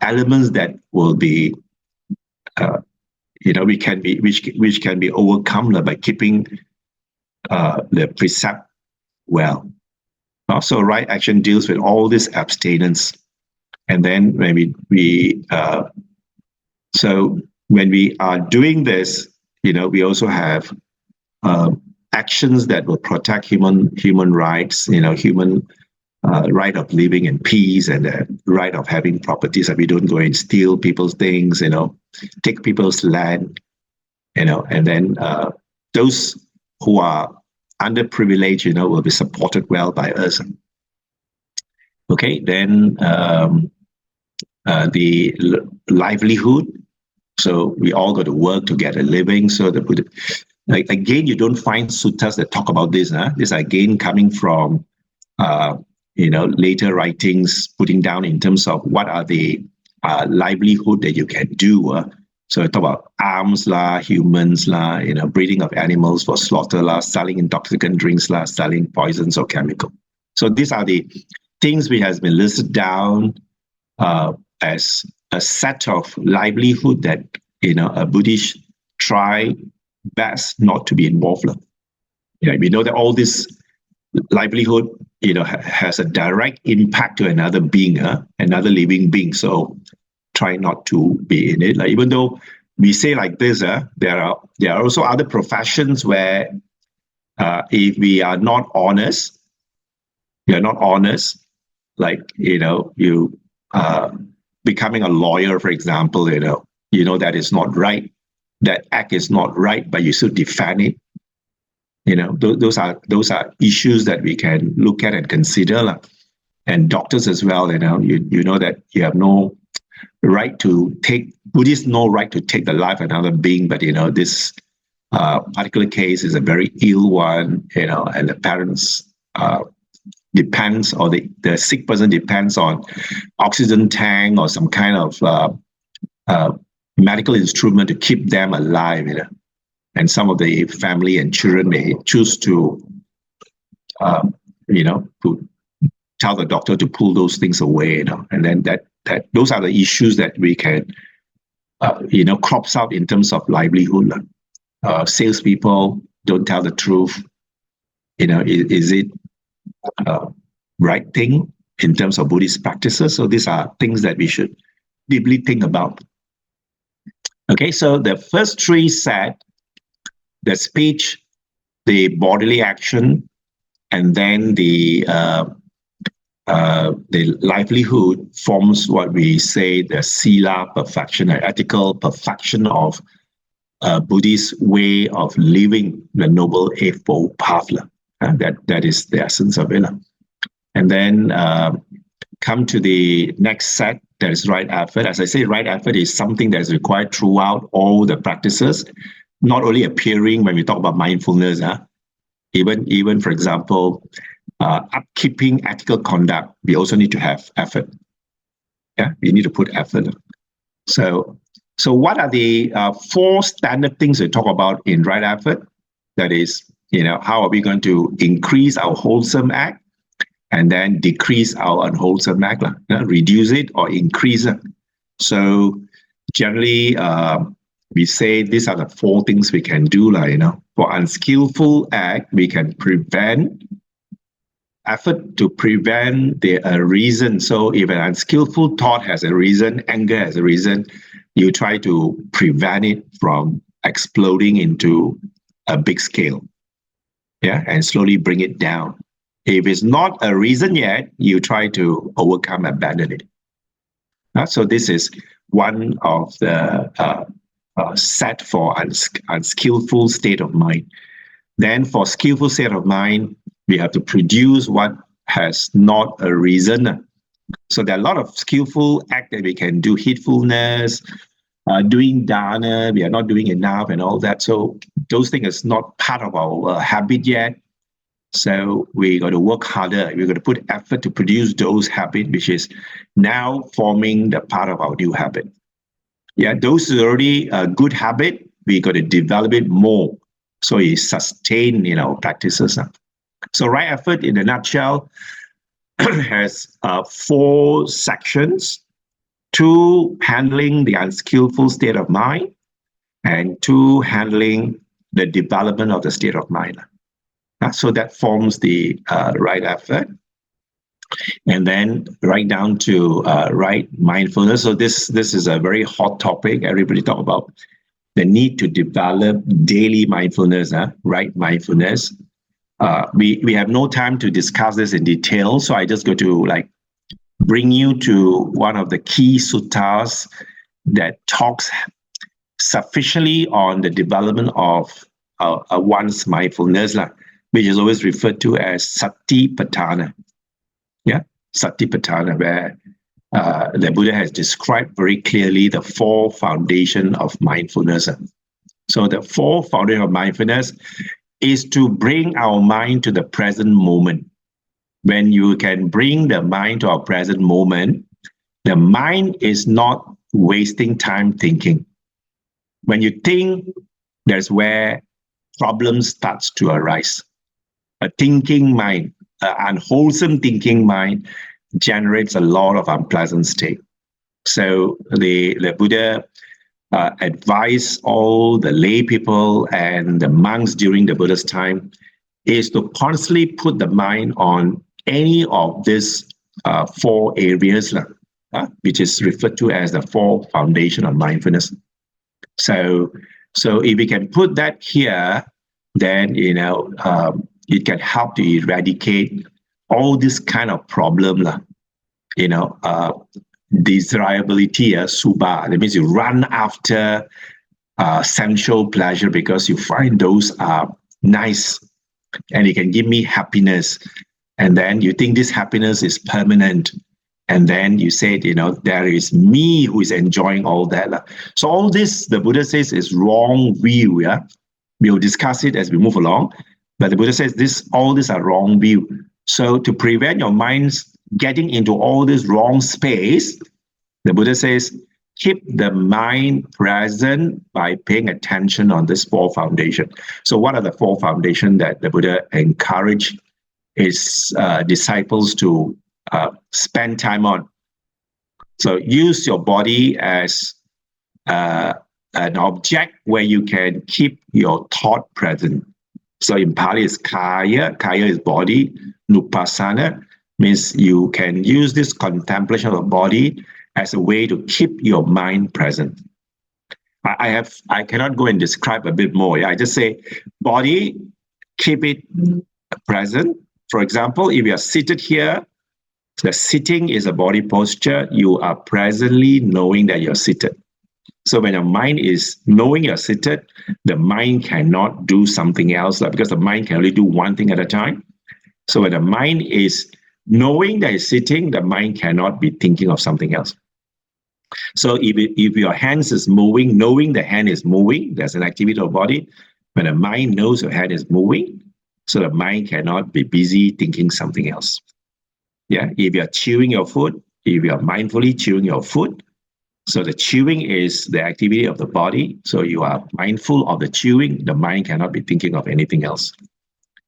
elements that will be which can be overcome by keeping the precept well. So right action deals with all this abstinence, and then when when we are doing this, we also have actions that will protect human rights, human right of living in peace, and the right of having properties, that we don't go and steal people's things, take people's land, and then those who are underprivileged, will be supported well by us. Okay, then the livelihood. So we all got to work to get a living. So again, you don't find suttas that talk about this. This again coming from later writings, putting down in terms of what are the livelihood that you can do. So talk about arms, humans, breeding of animals for slaughter, selling intoxicant drinks, selling poisons or chemical. So these are the things which has been listed down as a set of livelihood that a Buddhist try best not to be involved with. We know that all this livelihood has a direct impact to another being, another living being. So try not to be in it. Even though we say like this, there are also other professions where if we are not honest, like you becoming a lawyer, for example, that is not right. That act is not right, but you still defend it. Those are issues that we can look at and consider. And doctors as well, you know that you have no right to take, Buddhists no right to take the life of another being, but this particular case is a very ill one, and the parents depends, or the sick person depends on oxygen tank or some kind of medical instrument to keep them alive, and some of the family and children may choose to to tell the doctor to pull those things away, and then that those are the issues that we can crops out in terms of livelihood. Salespeople don't tell the truth. Is it right thing in terms of Buddhist practices? So these are things that we should deeply think about. Okay, so the first three said the speech, the bodily action, and then the livelihood forms what we say the sila perfection, the ethical perfection of a Buddhist way of living the Noble Eightfold Path. That is the essence of it. And then come to the next set, that is right effort. As I say, right effort is something that is required throughout all the practices, not only appearing when we talk about mindfulness. Even for example, upkeeping ethical conduct, we also need to have effort. We need to put effort. So what are the 4 standard things we talk about in right effort? That is, how are we going to increase our wholesome act and then decrease our unwholesome act, reduce it or increase it. So generally, we say these are the 4 things we can do. For unskillful act, we can prevent effort to prevent the reason. So if an unskillful thought has a reason, anger has a reason, you try to prevent it from exploding into a big scale, and slowly bring it down. If it's not a reason yet, you try to overcome, abandon it. So this is one of the set for unskillful state of mind. Then for skillful state of mind, we have to produce what has not arisen. So there are a lot of skillful act that we can do, heedfulness, doing dana, we are not doing enough and all that. So those things is not part of our habit yet. So we got to work harder. We got to put effort to produce those habits, which is now forming the part of our new habit. Yeah, those is already a good habit. We got to develop it more, so it sustain practices. So right effort, in a nutshell, has 4 sections: 2 handling the unskillful state of mind, and 2 handling the development of the state of mind. So that forms the right effort. And then right down to right mindfulness. So this is a very hot topic. Everybody talk about the need to develop daily mindfulness, right mindfulness. We have no time to discuss this in detail, so I just go to bring you to one of the key suttas that talks sufficiently on the development of one's mindfulness, which is always referred to as Satipatthana. Yeah, Satipatthana, where the Buddha has described very clearly the 4 foundations of mindfulness. So the 4 foundations of mindfulness is to bring our mind to the present moment. When you can bring the mind to our present moment, the mind is not wasting time thinking. When you think, that's where problems starts to arise. A thinking mind, an unwholesome thinking mind, generates a lot of unpleasant state. So the Buddha advised all the lay people and the monks during the Buddha's time is to constantly put the mind on any of these 4 areas, which is referred to as the 4 foundations of mindfulness. So if we can put that here, then it can help to eradicate all this kind of problem, desirability, subha. That means you run after sensual pleasure because you find those are nice and it can give me happiness. And then you think this happiness is permanent. And then you said, there is me who is enjoying all that. So all this, the Buddha says, is wrong view. Yeah, we'll discuss it as we move along. But the Buddha says all these are wrong view. So to prevent your minds getting into all this wrong space, the Buddha says, keep the mind present by paying attention on this 4 foundations. So what are the 4 foundations that the Buddha encouraged his disciples to spend time on? So use your body as an object where you can keep your thought present. So in Pali is kaya. Kaya is body. Nupassana means you can use this contemplation of the body as a way to keep your mind present. I cannot go and describe a bit more. Yeah? I just say body, keep it present. For example, if you are seated here, the sitting is a body posture. You are presently knowing that you're seated. So when your mind is knowing you're seated, the mind cannot do something else because the mind can only do one thing at a time. So when the mind is knowing that it's sitting, the mind cannot be thinking of something else. So if your hands is moving, knowing the hand is moving, there's an activity of the body. When the mind knows your hand is moving, so the mind cannot be busy thinking something else. Yeah, if you're chewing your food, if you're mindfully chewing your food, so the chewing is the activity of the body. So you are mindful of the chewing, the mind cannot be thinking of anything else.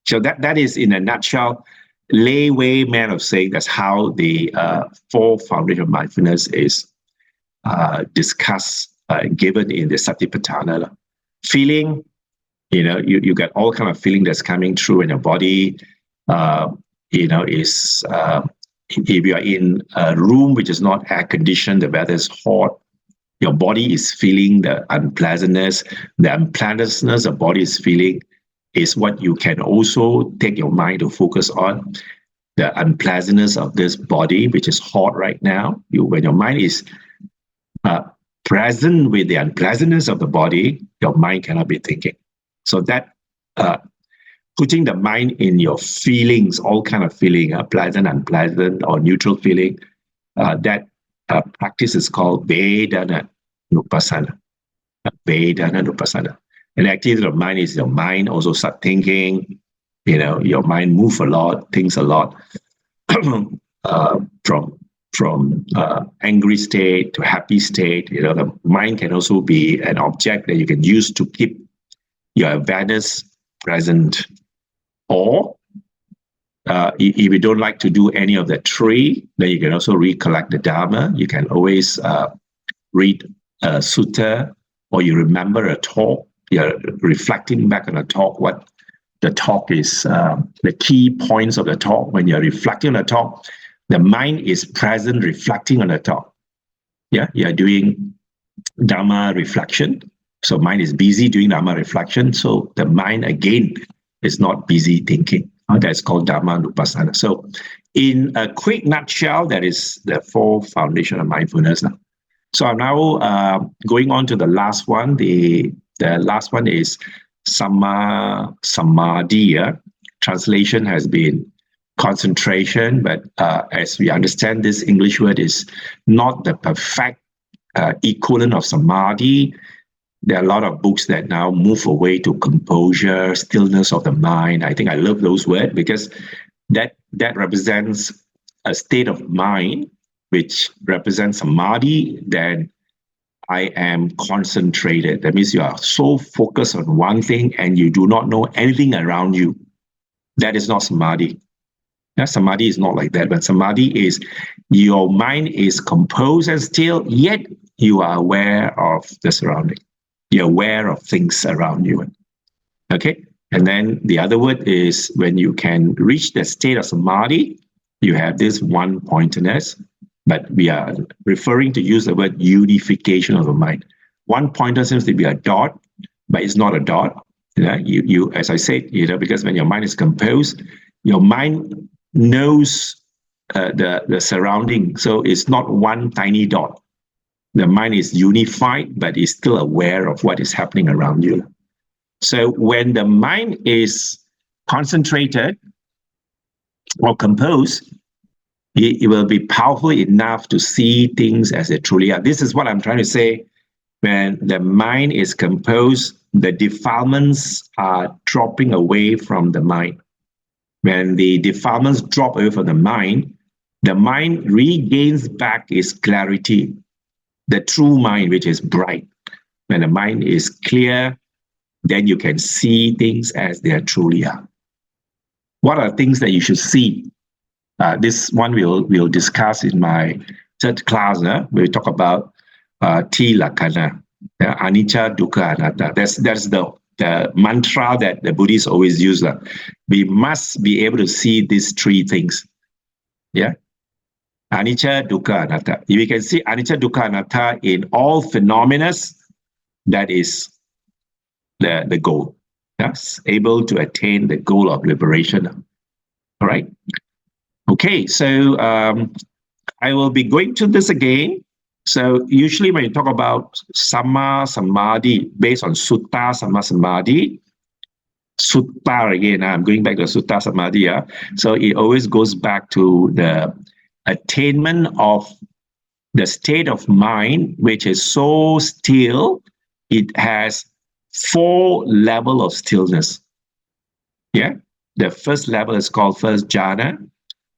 So that is, in a nutshell, layman man of saying that's how the 4 foundations of mindfulness is discussed, given in the Satipatthana. Feeling, you get all kind of feeling that's coming through in your body. Is if you are in a room which is not air conditioned, the weather is hot, your body is feeling the unpleasantness. The unpleasantness the body is feeling is what you can also take your mind to focus on. The unpleasantness of this body, which is hot right now. When your mind is present with the unpleasantness of the body, your mind cannot be thinking. So that putting the mind in your feelings, all kind of feeling, pleasant, unpleasant, or neutral feeling, that practice is called Vedana Nupassana. Vedana Nupassana. And the activity of mind is your mind also start thinking, your mind move a lot, thinks a lot, from angry state to happy state. The mind can also be an object that you can use to keep your awareness present. Or if you don't like to do any of the three, then you can also recollect the Dharma. You can always read a sutta, or you remember a talk. You're reflecting back on a talk, what the talk is, the key points of the talk. When you're reflecting on the talk, the mind is present, reflecting on the talk. Yeah, you're doing Dharma reflection. So mind is busy doing Dharma reflection. So the mind, again, is not busy thinking. That's called Dharma Nupassana. So in a quick nutshell, that is the four foundation of mindfulness. So I'm now going on to the last one. The last one is Samma Samadhi. Translation has been concentration, but as we understand, this English word is not the perfect equivalent of Samadhi. There are a lot of books that now move away to composure, stillness of the mind. I think I love those words because that represents a state of mind which represents Samadhi. Then I am concentrated. That means you are so focused on one thing and you do not know anything around you. That is not Samadhi. Yeah, Samadhi is not like that, but Samadhi is your mind is composed and still, yet you are aware of the surrounding. You're aware of things around you. Okay? And then the other word is when you can reach the state of Samadhi, you have this one-pointedness, but we are referring to use the word unification of the mind. One pointer seems to be a dot, but it's not a dot. You as I said, because when your mind is composed, your mind knows the surrounding. So it's not one tiny dot. The mind is unified, but is still aware of what is happening around you. So when the mind is concentrated or composed, it will be powerful enough to see things as they truly are. This is what I'm trying to say. When the mind is composed, the defilements are dropping away from the mind. When the defilements drop away from the mind regains back its clarity. The true mind, which is bright. When the mind is clear, then you can see things as they truly are. What are things that you should see? This one we'll discuss in my third class. We talk about Tilakkhana, Anicca, Dukkha, Anatta. That's the mantra that the Buddhists always use. We must be able to see these three things. Yeah. Anicca, Dukkha, Anatta. If we can see Anicca, Dukkha, Anatta in all phenomena, that is the goal. Yes, able to attain the goal of liberation. All right. Okay, so I will be going to this again. So usually when you talk about Samma Samadhi, based on Sutta Samma Samadhi, Sutta again, I'm going back to Sutta Samadhi. So it always goes back to the attainment of the state of mind, which is so still, it has 4 levels of stillness. Yeah, the first level is called first jhana.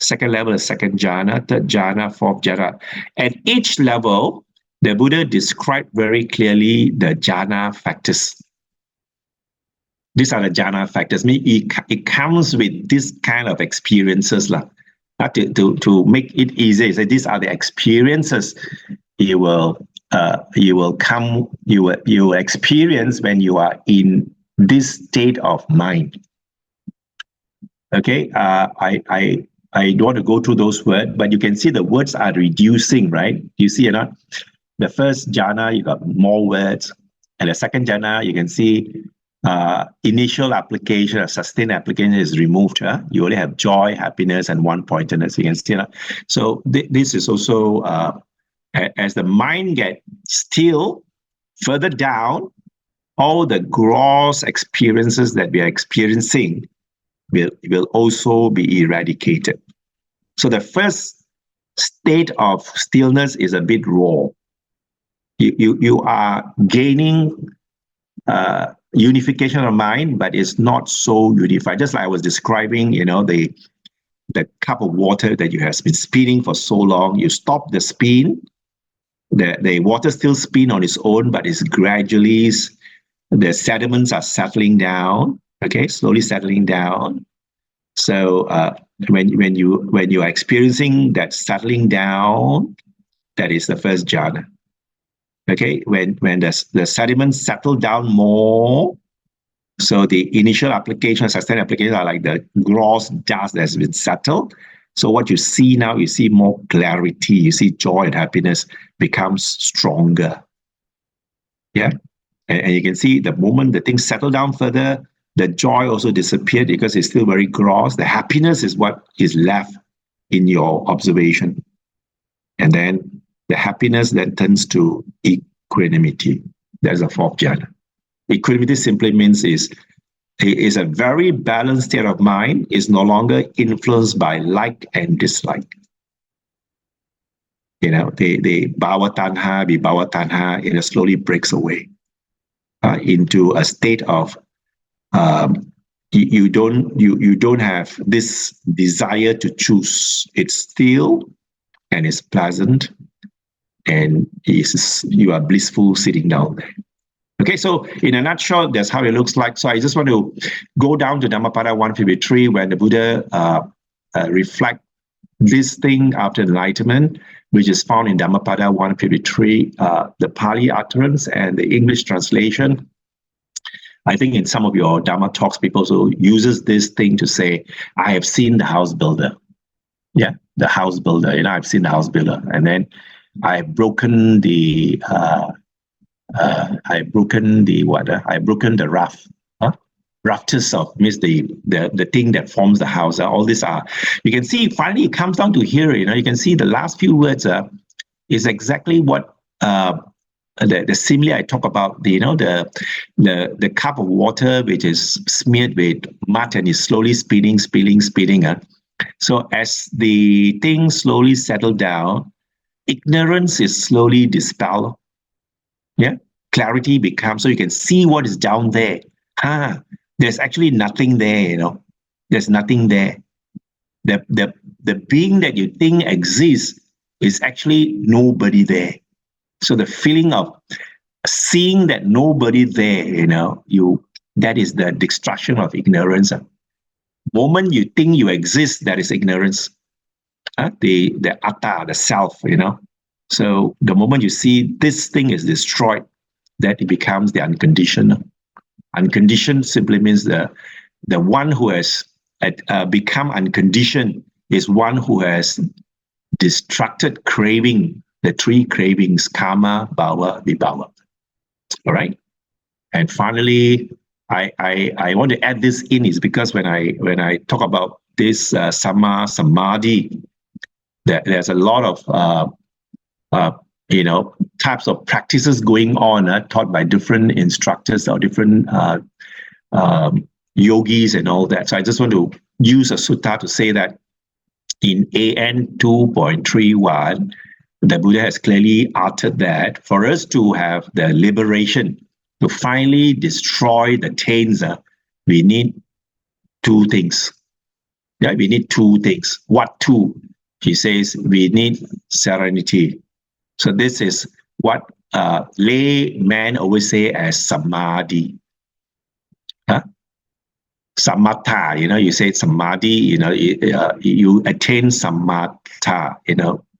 Second level is second jhana, third jhana, fourth jhana. At each level, the Buddha described very clearly the jhana factors. These are the jhana factors. It comes with this kind of experiences. To make it easy, so these are the experiences you will experience when you are in this state of mind. Okay, I don't want to go through those words, but you can see the words are reducing, right? You see it, not? The first jhana, you got more words, and the second jhana, you can see initial application, sustained application is removed. You only have joy, happiness, and one-pointedness. You can see that. So this is also as the mind get still further down, all the gross experiences that we are experiencing will also be eradicated. So the first state of stillness is a bit raw. You are gaining unification of mind, but it's not so unified. Just like I was describing, the cup of water that you have been spinning for so long, you stop the spin, the water still spin on its own, but it's gradually, the sediments are settling down, okay, slowly settling down. So when you are experiencing that settling down, that is the first jhana. Okay, when the sediments settle down more, so the initial application, sustained applications are like the gross dust that's been settled. So what you see now, you see more clarity, you see joy and happiness becomes stronger. Yeah, and you can see the moment the things settle down further, the joy also disappeared because it's still very gross. The happiness is what is left in your observation. And then the happiness then turns to equanimity. That's the fourth jhana. Equanimity simply means is a very balanced state of mind, is no longer influenced by like and dislike. The bhava tanha, vibhava tanha, slowly breaks away into a state of you don't have this desire to choose. It's still and it's pleasant, and you are blissful sitting down there. Okay, so in a nutshell, that's how it looks like. So I just want to go down to Dhammapada 153 when the Buddha reflect this thing after enlightenment, which is found in Dhammapada 153, the Pali utterance and the English translation. I think in some of your Dhamma talks, people also uses this thing to say, I have seen the house builder. Yeah, the house builder. I've seen the house builder. And then I've broken the rough. Rafters of means the thing that forms the house. All these are, you can see finally it comes down to here. You can see the last few words is exactly what the simile I talk about. The cup of water which is smeared with mud and is slowly spinning. So as the things slowly settle down, ignorance is slowly dispelled. Yeah, clarity becomes, so you can see what is down there. There's actually nothing there. There's nothing there. The being that you think exists is actually nobody there. So the feeling of seeing that nobody there, that is the destruction of ignorance. Moment you think you exist, that is ignorance. The atta, the self, So the moment you see this thing is destroyed, that it becomes the unconditioned. Unconditioned simply means the one who has become unconditioned is one who has destructed craving, the three cravings, kama, bhava, vibhava. All right. And finally, I want to add this in is because when I talk about this samma samadhi, there's a lot of types of practices going on taught by different instructors or different yogis and all that. So I just want to use a sutta to say that in AN 2.31, the Buddha has clearly uttered that for us to have the liberation, to finally destroy the taints, we need two things. Yeah, we need two things. What two? He says we need serenity. So this is what laymen always say as samadhi. Samatha, you say samadhi, you attain samatha,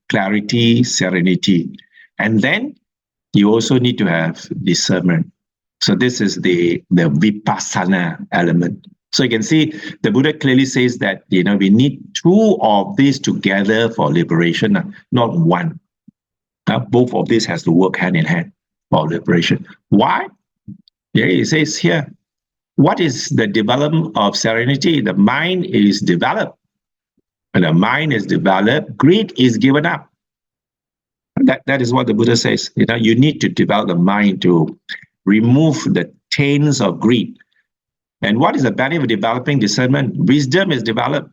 clarity, serenity. And then you also need to have discernment. So this is the vipassana element. So you can see the Buddha clearly says that, we need two of these together for liberation, not one. Both of these has to work hand in hand for liberation. Why? Yeah, he says here, what is the development of serenity? The mind is developed. When the mind is developed, greed is given up. That is what the Buddha says. You need to develop the mind to remove the taints of greed. And what is the benefit of developing discernment? Wisdom is developed.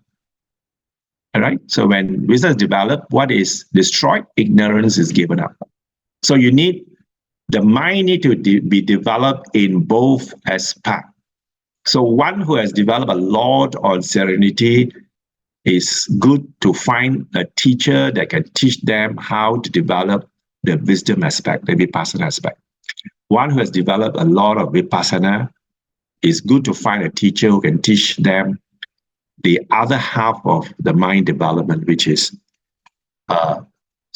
All right. So when wisdom is developed, what is destroyed? Ignorance is given up. So the mind need to be developed in both aspects. So one who has developed a lot on serenity is good to find a teacher that can teach them how to develop the wisdom aspect, the vipassana aspect. One who has developed a lot of vipassana is good to find a teacher who can teach them the other half of the mind development, which is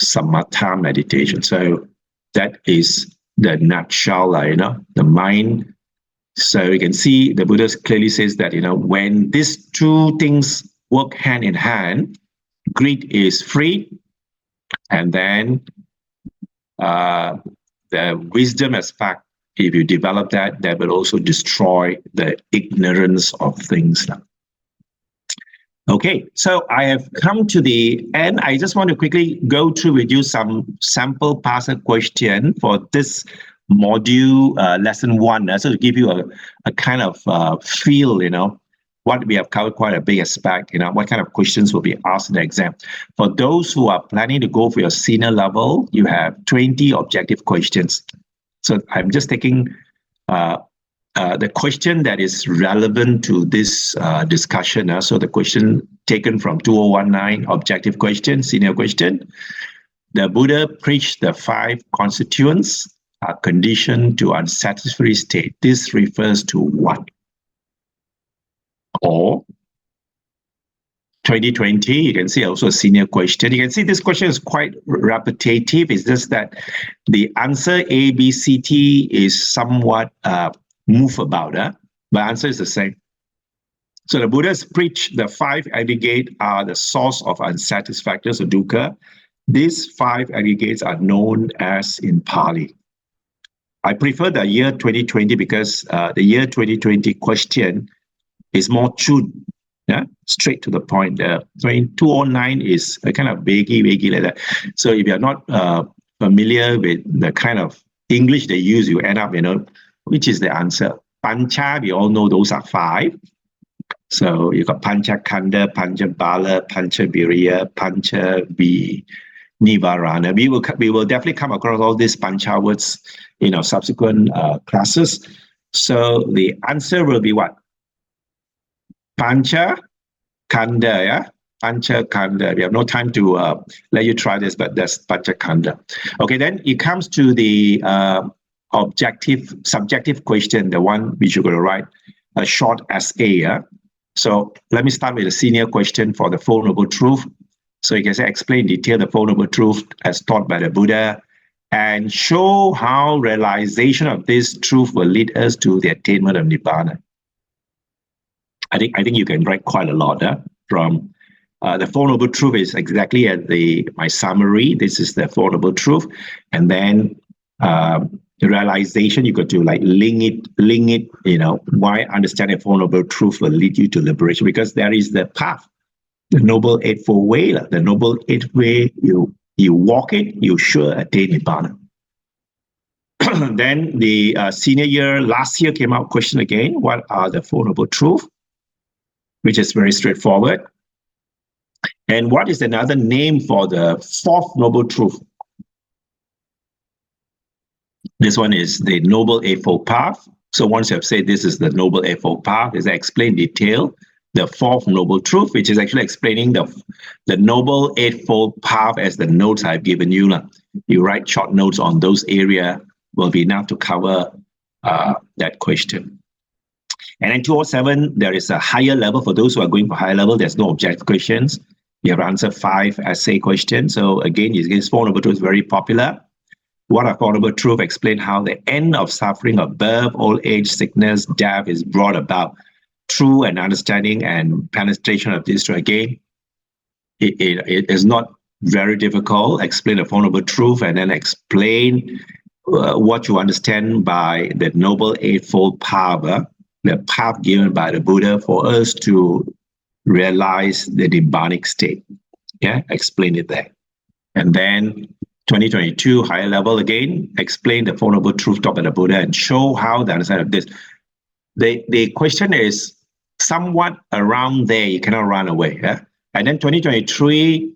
samatha meditation. So that is the nutshell, the mind. So you can see the Buddha clearly says that, when these two things work hand in hand, greed is free, and then the wisdom aspect, if you develop that will also destroy the ignorance of things. Okay, so I have come to the end. I just want to quickly go through with you some sample past question for this module, lesson 1. So to give you a kind of feel, what we have covered, quite a big aspect, what kind of questions will be asked in the exam. For those who are planning to go for your senior level, you have 20 objective questions. So I'm just taking the question that is relevant to this discussion. So the question taken from 2019, objective question, senior question. The Buddha preached the 5 constituents are conditioned to unsatisfactory state. This refers to what? Or 2020, you can see also a senior question. You can see this question is quite repetitive. It's just that the answer A, B, C, T is somewhat move about, but answer is the same. So the Buddha's preached the 5 aggregate are the source of unsatisfactory, so dukkha. These 5 aggregates are known as in Pali. I prefer the year 2020 because the year 2020 question is more chun, straight to the point. 2009 is a kind of vaguey like that. So if you're not familiar with the kind of English they use, you end up, which is the answer. Pancha, we all know those are 5. So you got Pancha Kanda, Pancha Bala, Pancha Viriya, Pancha Nivarana. We will definitely come across all these Pancha words in our subsequent classes. So the answer will be what? Pancha Kanda, Pancha Kanda. We have no time to let you try this, but that's Pancha Kanda. Okay, then it comes to the subjective question, the one which you're going to write a short essay. So let me start with the senior question for the Four Noble Truth. So you can say, explain in detail the Four Noble Truth as taught by the Buddha and show how realization of this truth will lead us to the attainment of Nibbana. I think you can write quite a lot from the Four Noble Truth is exactly at my summary. This is the Four Noble Truth, and then the realization you got to link it. Why understanding Four Noble Truth will lead you to liberation, because there is the path, the Noble Eightfold Way. The Noble Eighth Way, you walk it, you sure attain Nibbana. Then the senior year, last year came out question again, what are the Four Noble Truth? Which is very straightforward. And what is another name for the Fourth Noble Truth? This one is the Noble Eightfold Path. So once you have said this is the Noble Eightfold Path, is explain in detail the Fourth Noble Truth, which is actually explaining the Noble Eightfold Path as the notes I've given you. You write short notes on those areas will be enough to cover that question. And in 207, there is a higher level. For those who are going for higher level, there's no objective questions. You have to answer 5 essay questions. So again, this Four Noble Truth is very popular. What are Four Noble Truth? Explain how the end of suffering of birth, old age, sickness, death is brought about through an understanding and penetration of this. Again, it is not very difficult. Explain the Four Noble Truth and then explain what you understand by the Noble Eightfold Path, the path given by the Buddha for us to realize the Nibbanic state. Explain it there. And then 2022 higher level again, explain the Four Noble Truths taught by the Buddha and show how the understanding of this. The question is somewhat around there. You cannot run away. Yeah? And then 2023,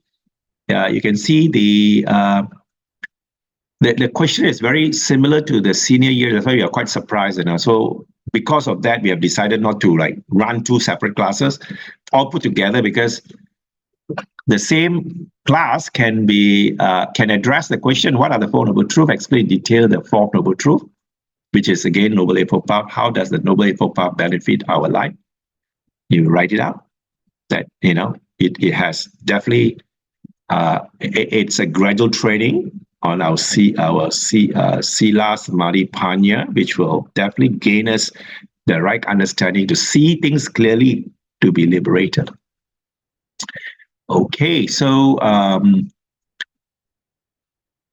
you can see the question is very similar to the senior year. That's why we are quite surprised. So because of that, we have decided not to run two separate classes, all put together, because the same class can address the question, what are the Four Noble Truths? Explain in detail the Fourth Noble Truth, which is again Noble Eightfold Path. How does the Noble Eightfold Path benefit our life? You write it out. That it has definitely it's a gradual training on our Sila Samadhi Panya, which will definitely gain us the right understanding to see things clearly, to be liberated. Okay, so I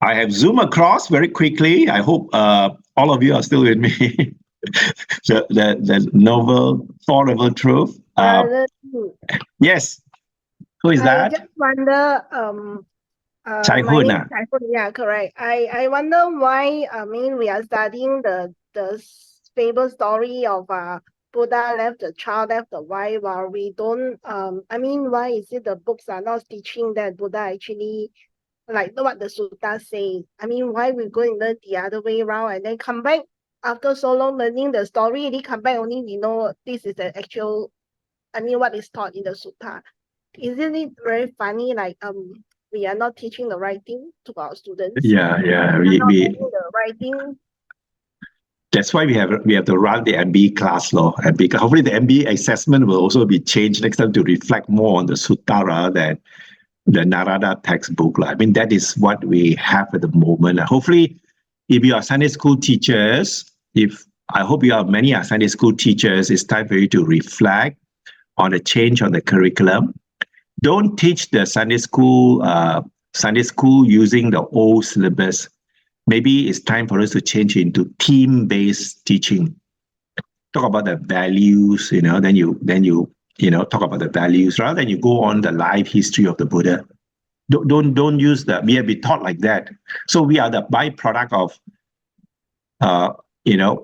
have zoomed across very quickly. I hope all of you are still with me. the Four Noble Truth. Yes. Who is that? I just wonder, Chai my Hun, name is Chai Hun. Yeah, correct. I wonder why, we are studying the fable story of Buddha left the child, left the wife, while we don't, why is it the books are not teaching that Buddha actually, like what the sutta say? Why we go and learn the other way around and then come back after so long learning the story, they come back only we know this is the actual, what is taught in the sutta. Isn't it very funny? We are not teaching the right thing to our students. Yeah. We are not doing the right thing. That's why we have to run the MBE class law, and because hopefully the MBE assessment will also be changed next time to reflect more on the sutta rather than the Narada textbook. That is what we have at the moment. Hopefully, if you are Sunday school teachers, I hope you are many are Sunday school teachers, it's time for you to reflect on the change on the curriculum. Don't teach the Sunday school using the old syllabus. Maybe it's time for us to change into theme-based teaching. Talk about the values, then you talk about the values rather than you go on the life history of the Buddha. Don't use that. We have been taught like that. So we are the byproduct of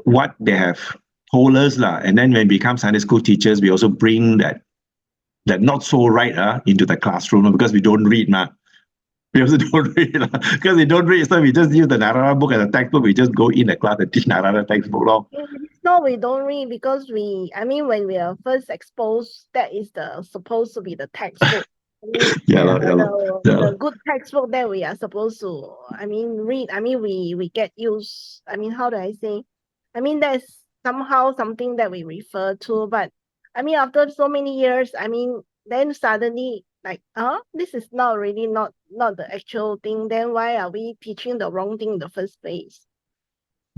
what they have told us. And then when we become Sunday school teachers, we also bring that not so right into the classroom because we don't read. We also don't read. Because we don't read, so we just use the Narada book as a textbook. We just go in the class and teach Narada textbook. No, we don't read because when we are first exposed, that is supposed to be the textbook. The good textbook that we are supposed to, read. We get used. How do I say? That's somehow something that we refer to, but after so many years, then suddenly this is not really not the actual thing. Then why are we teaching the wrong thing in the first place?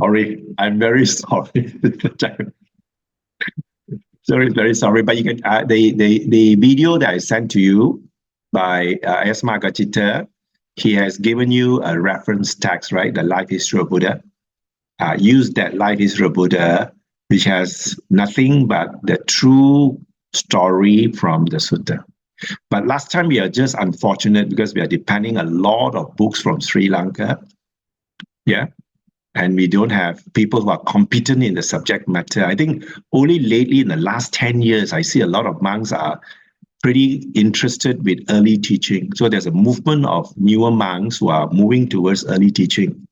Sorry, I'm very sorry. Very sorry. But you can the video that I sent to you by Esma Gachita, he has given you a reference text, right? The life history of Buddha. Use that life history of Buddha, which has nothing but the true story from the sutta. But last time we are just unfortunate because we are depending a lot of books from Sri Lanka. Yeah. And we don't have people who are competent in the subject matter. I think only lately in the last 10 years, I see a lot of monks are pretty interested with early teaching. So there's a movement of newer monks who are moving towards early teaching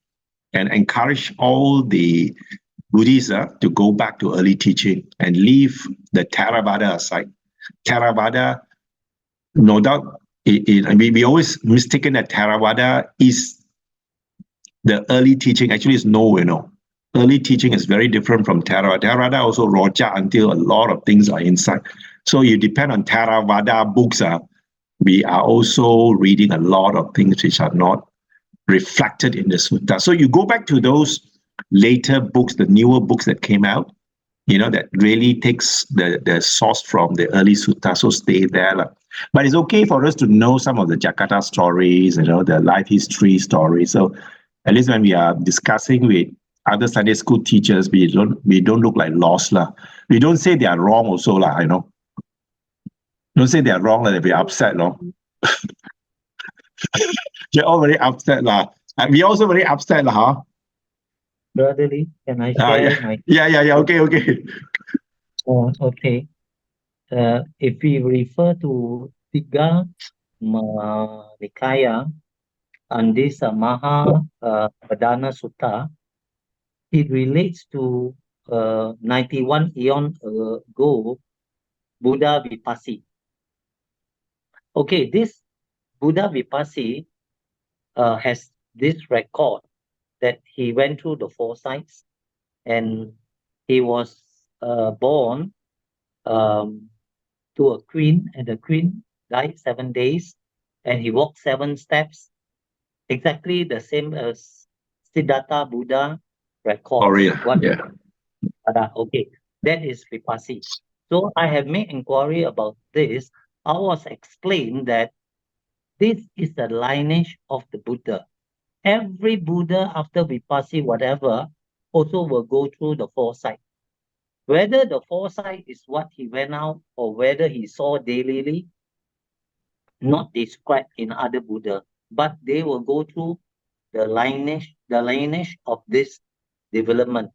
and encourage all the Buddhists to go back to early teaching and leave the Theravada aside. Theravada, no doubt, we always mistaken that Theravada is the early teaching. Actually, is no. Early teaching is very different from Theravada. Theravada also roja until a lot of things are inside. So you depend on Theravada books. We are also reading a lot of things which are not reflected in the sutta. So you go back to those later books, the newer books that came out, that really takes the source from the early sutta. So stay there. But it's okay for us to know some of the Jakarta stories, the life history stories. So at least when we are discussing with other Sunday school teachers, we don't look like lost. We don't say they are wrong also. Don't say they are wrong, that we're upset. You're all very upset. We also very upset, huh? Brotherly, can I Ah, share yeah. my? Yeah. Okay. Oh, okay. If we refer to Tiga Nikaya and this Padana Sutta, it relates to 91 eon ago Buddha Vipassi. Okay, this Buddha Vipassi has this record that he went through the four sites and he was born to a queen, and the queen died 7 days, and he walked 7 steps, exactly the same as Siddhartha Buddha records. Sorry. Yeah. Okay, that is Vipassi. So I have made inquiry about this. I was explained that this is the lineage of the Buddha. Every Buddha after Vipassi, whatever, also will go through the foresight. Whether the foresight is what he went out or whether he saw daily, not described in other Buddha, but they will go through the lineage of this development.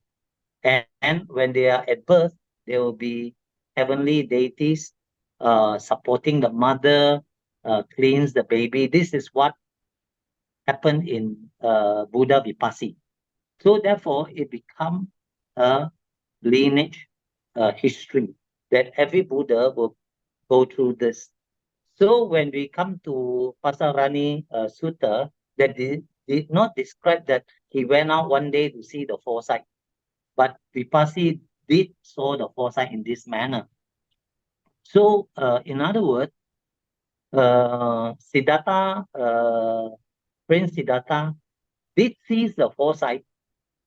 And when they are at birth, there will be heavenly deities supporting the mother, cleans the baby. This is what happened in Buddha Vipassi. So therefore, it becomes a lineage history that every Buddha will go through this. So when we come to Pasarani Sutta, that did not describe that he went out one day to see the foresight, but Vipassi did saw the foresight in this manner. So in other words, Siddhartha, Prince Siddhartha did see the foresight,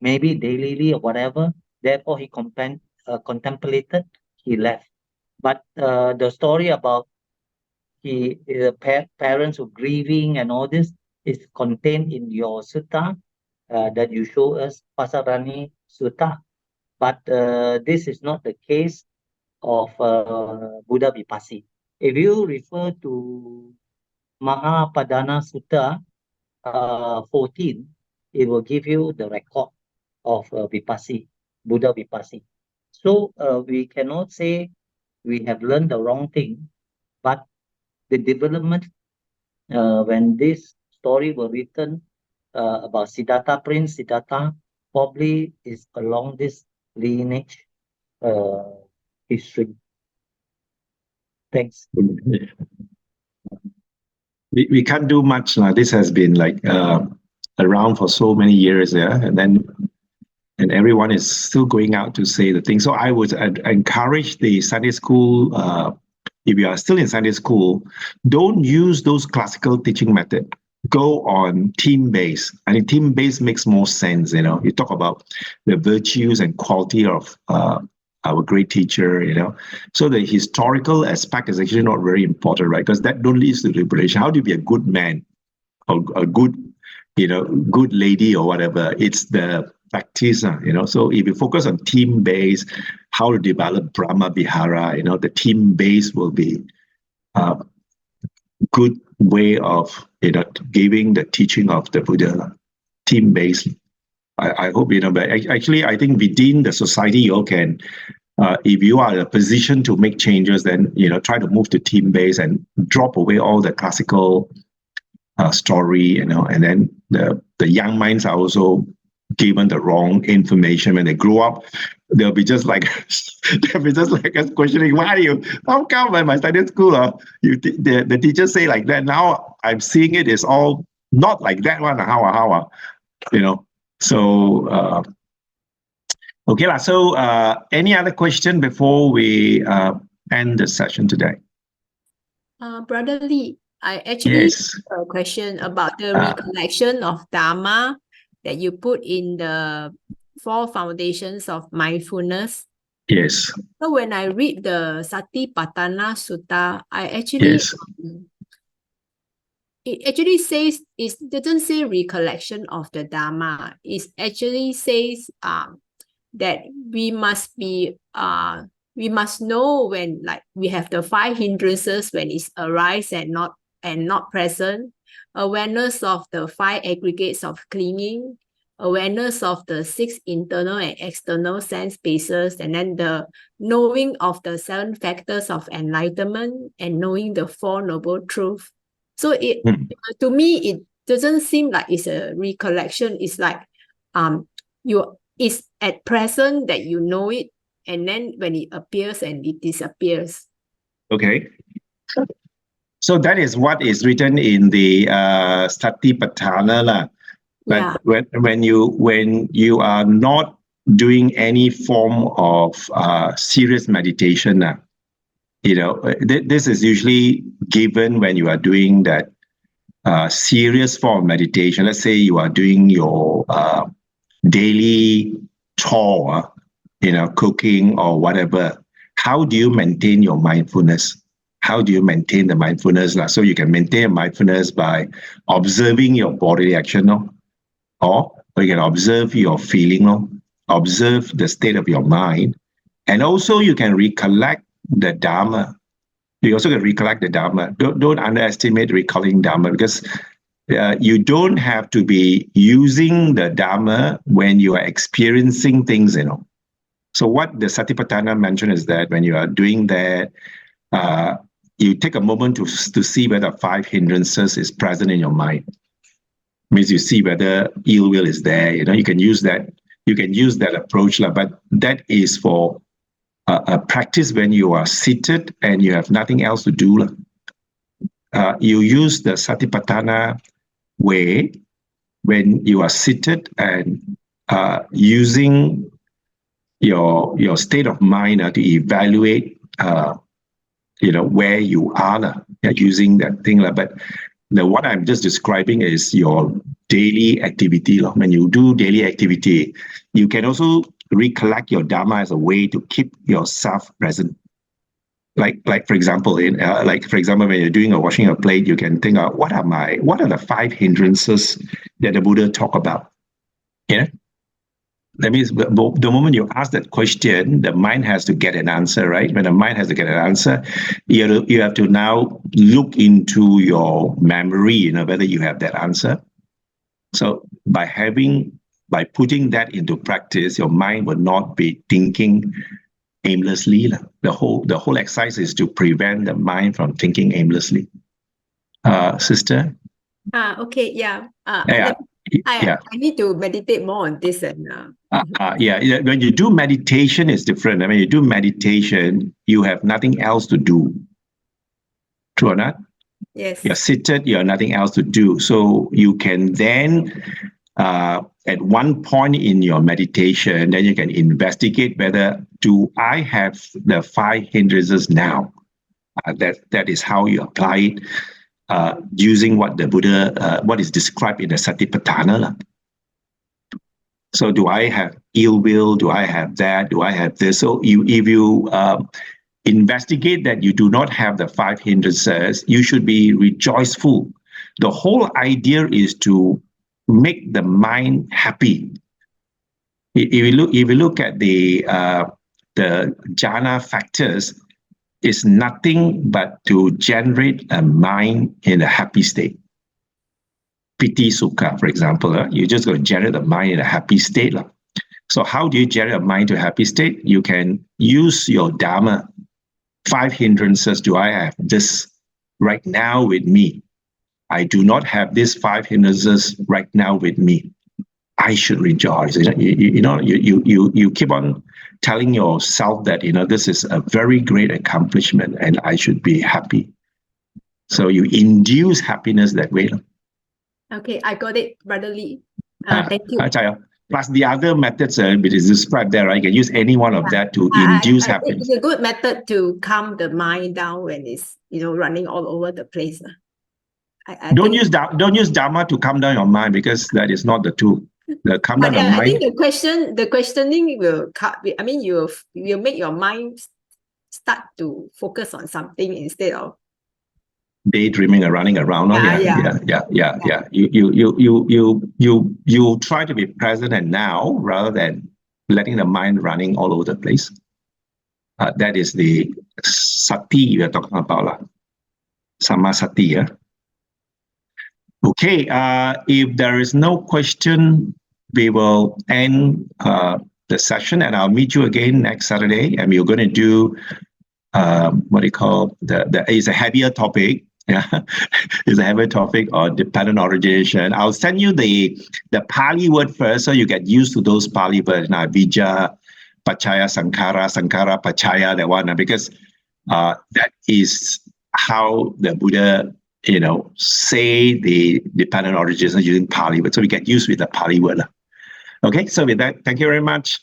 maybe daily or whatever. Therefore, he contemplated, he left. But the story about parents who grieving and all this is contained in your sutta that you show us, Pasarani Sutta. But this is not the case of Buddha Vipassi. If you refer to Mahapadana Sutta 14, it will give you the record of Vipassi, Buddha Vipassi. So we cannot say we have learned the wrong thing, but the development when this story was written about Siddhartha, Prince Siddhartha, probably is along this lineage history. Thanks. We can't do much. This has been like around for so many years, yeah, and everyone is still going out to say the thing. So I would encourage the Sunday school. If you are still in Sunday school, don't use those classical teaching method. Go on team-based. I think team-based makes more sense. You talk about the virtues and quality of our great teacher. So the historical aspect is actually not very important, right? Because that don't lead to liberation. How do you be a good man or a good, good lady or whatever? It's the practice, So if you focus on team-based, how to develop Brahma Vihara, the team-based will be a good way of, giving the teaching of the Buddha, team-based. I hope, but actually, I think within the society, you all can, if you are in a position to make changes, then, try to move to team-based and drop away all the classical story, and then the young minds are also given the wrong information when they grow up. They'll be just like us questioning, how come when my study school the teachers say like that, now I'm seeing it is all not like that one, so okay so any other question before we end the session today? Brother Lee, I actually Yes. have a question about the recollection of Dharma that you put in the 4 foundations of mindfulness. Yes. So when I read the Satipatthana Sutta, I actually it actually says, it doesn't say recollection of the Dharma. It actually says that we must know when, like, we have the 5 hindrances when it's arise and not present. awareness of the 5 aggregates of clinging, awareness of the 6 internal and external sense bases, and then the knowing of the 7 factors of enlightenment, and knowing the 4 noble truths. So to me, it doesn't seem like it's a recollection. It's like it's at present that you know it, and then when it appears and it disappears. Okay. So that is what is written in the Satipatthana lah. But when you are not doing any form of serious meditation, this is usually given when you are doing that serious form of meditation. Let's say you are doing your daily chore, cooking or whatever. How do you maintain your mindfulness? How do you maintain the mindfulness? So you can maintain mindfulness by observing your bodily action, or you can observe your feeling, observe the state of your mind, and also you can recollect the Dharma. You also can recollect the Dharma. Don't underestimate recalling Dharma, because you don't have to be using the Dharma when you are experiencing things, So what the Satipatthana mentioned is that when you are doing that, you take a moment to see whether 5 hindrances is present in your mind. Means you see whether ill will is there. You can use that. You can use that approach, but that is for a practice when you are seated and you have nothing else to do. You use the Satipatthana way when you are seated and using your state of mind to evaluate where you are using that thing. But what I'm just describing is your daily activity. When you do daily activity, you can also recollect your Dharma as a way to keep yourself present. Like for example, when you're doing or washing a plate, you can think of what are the 5 hindrances that the Buddha talk about. That means the moment you ask that question, the mind has to get an answer, right? When the mind has to get an answer, you have to now look into your memory, whether you have that answer. So by putting that into practice, your mind will not be thinking aimlessly. The whole exercise is to prevent the mind from thinking aimlessly. Sister? Okay, yeah. Yeah. I need to meditate more on this. When you do meditation, it's different. When you do meditation, you have nothing else to do. True or not? Yes. You're seated, you have nothing else to do. So you can then, at one point in your meditation, then you can investigate whether, do I have the 5 hindrances now? That is how you apply it. Using what the Buddha, what is described in the Satipatthana. So do I have ill will? Do I have that? Do I have this? So if you investigate that you do not have the 5 hindrances, you should be rejoiceful. The whole idea is to make the mind happy. If you look at the jhana factors, is nothing but to generate a mind in a happy state. Piti sukha, for example, you're just going to generate the mind in a happy state. So how do you generate a mind to a happy state? You can use your Dharma. 5 hindrances. Do I have this right now with me? I do not have these 5 hindrances right now with me. I should rejoice. You keep on telling yourself that this is a very great accomplishment and I should be happy. So you induce happiness that way. Okay, I got it, Brother Lee. Thank you. Plus the other methods it is described there, right? You can use any one of that to induce happiness. It's a good method to calm the mind down when it's running all over the place. Don't use Dharma to calm down your mind, because that is not the tool. The calm down the mind. I think the questioning will you'll make your mind start to focus on something instead of daydreaming or running around. Yeah. You try to be present and now rather than letting the mind running all over the place. That is the sati we are talking about. Samasati. Okay, if there is no question, we will end the session, and I'll meet you again next Saturday, and we're going to do what do you call it's a heavier topic. Yeah, it's a heavier topic on dependent origination. I'll send you the Pali word first, so you get used to those Pali words. Now, Vija, Pachaya, Sankara, Sankara, Pachaya, that one, because that is how the Buddha, say the dependent origination using Pali word. So we get used with the Pali word. Okay, so with that, thank you very much.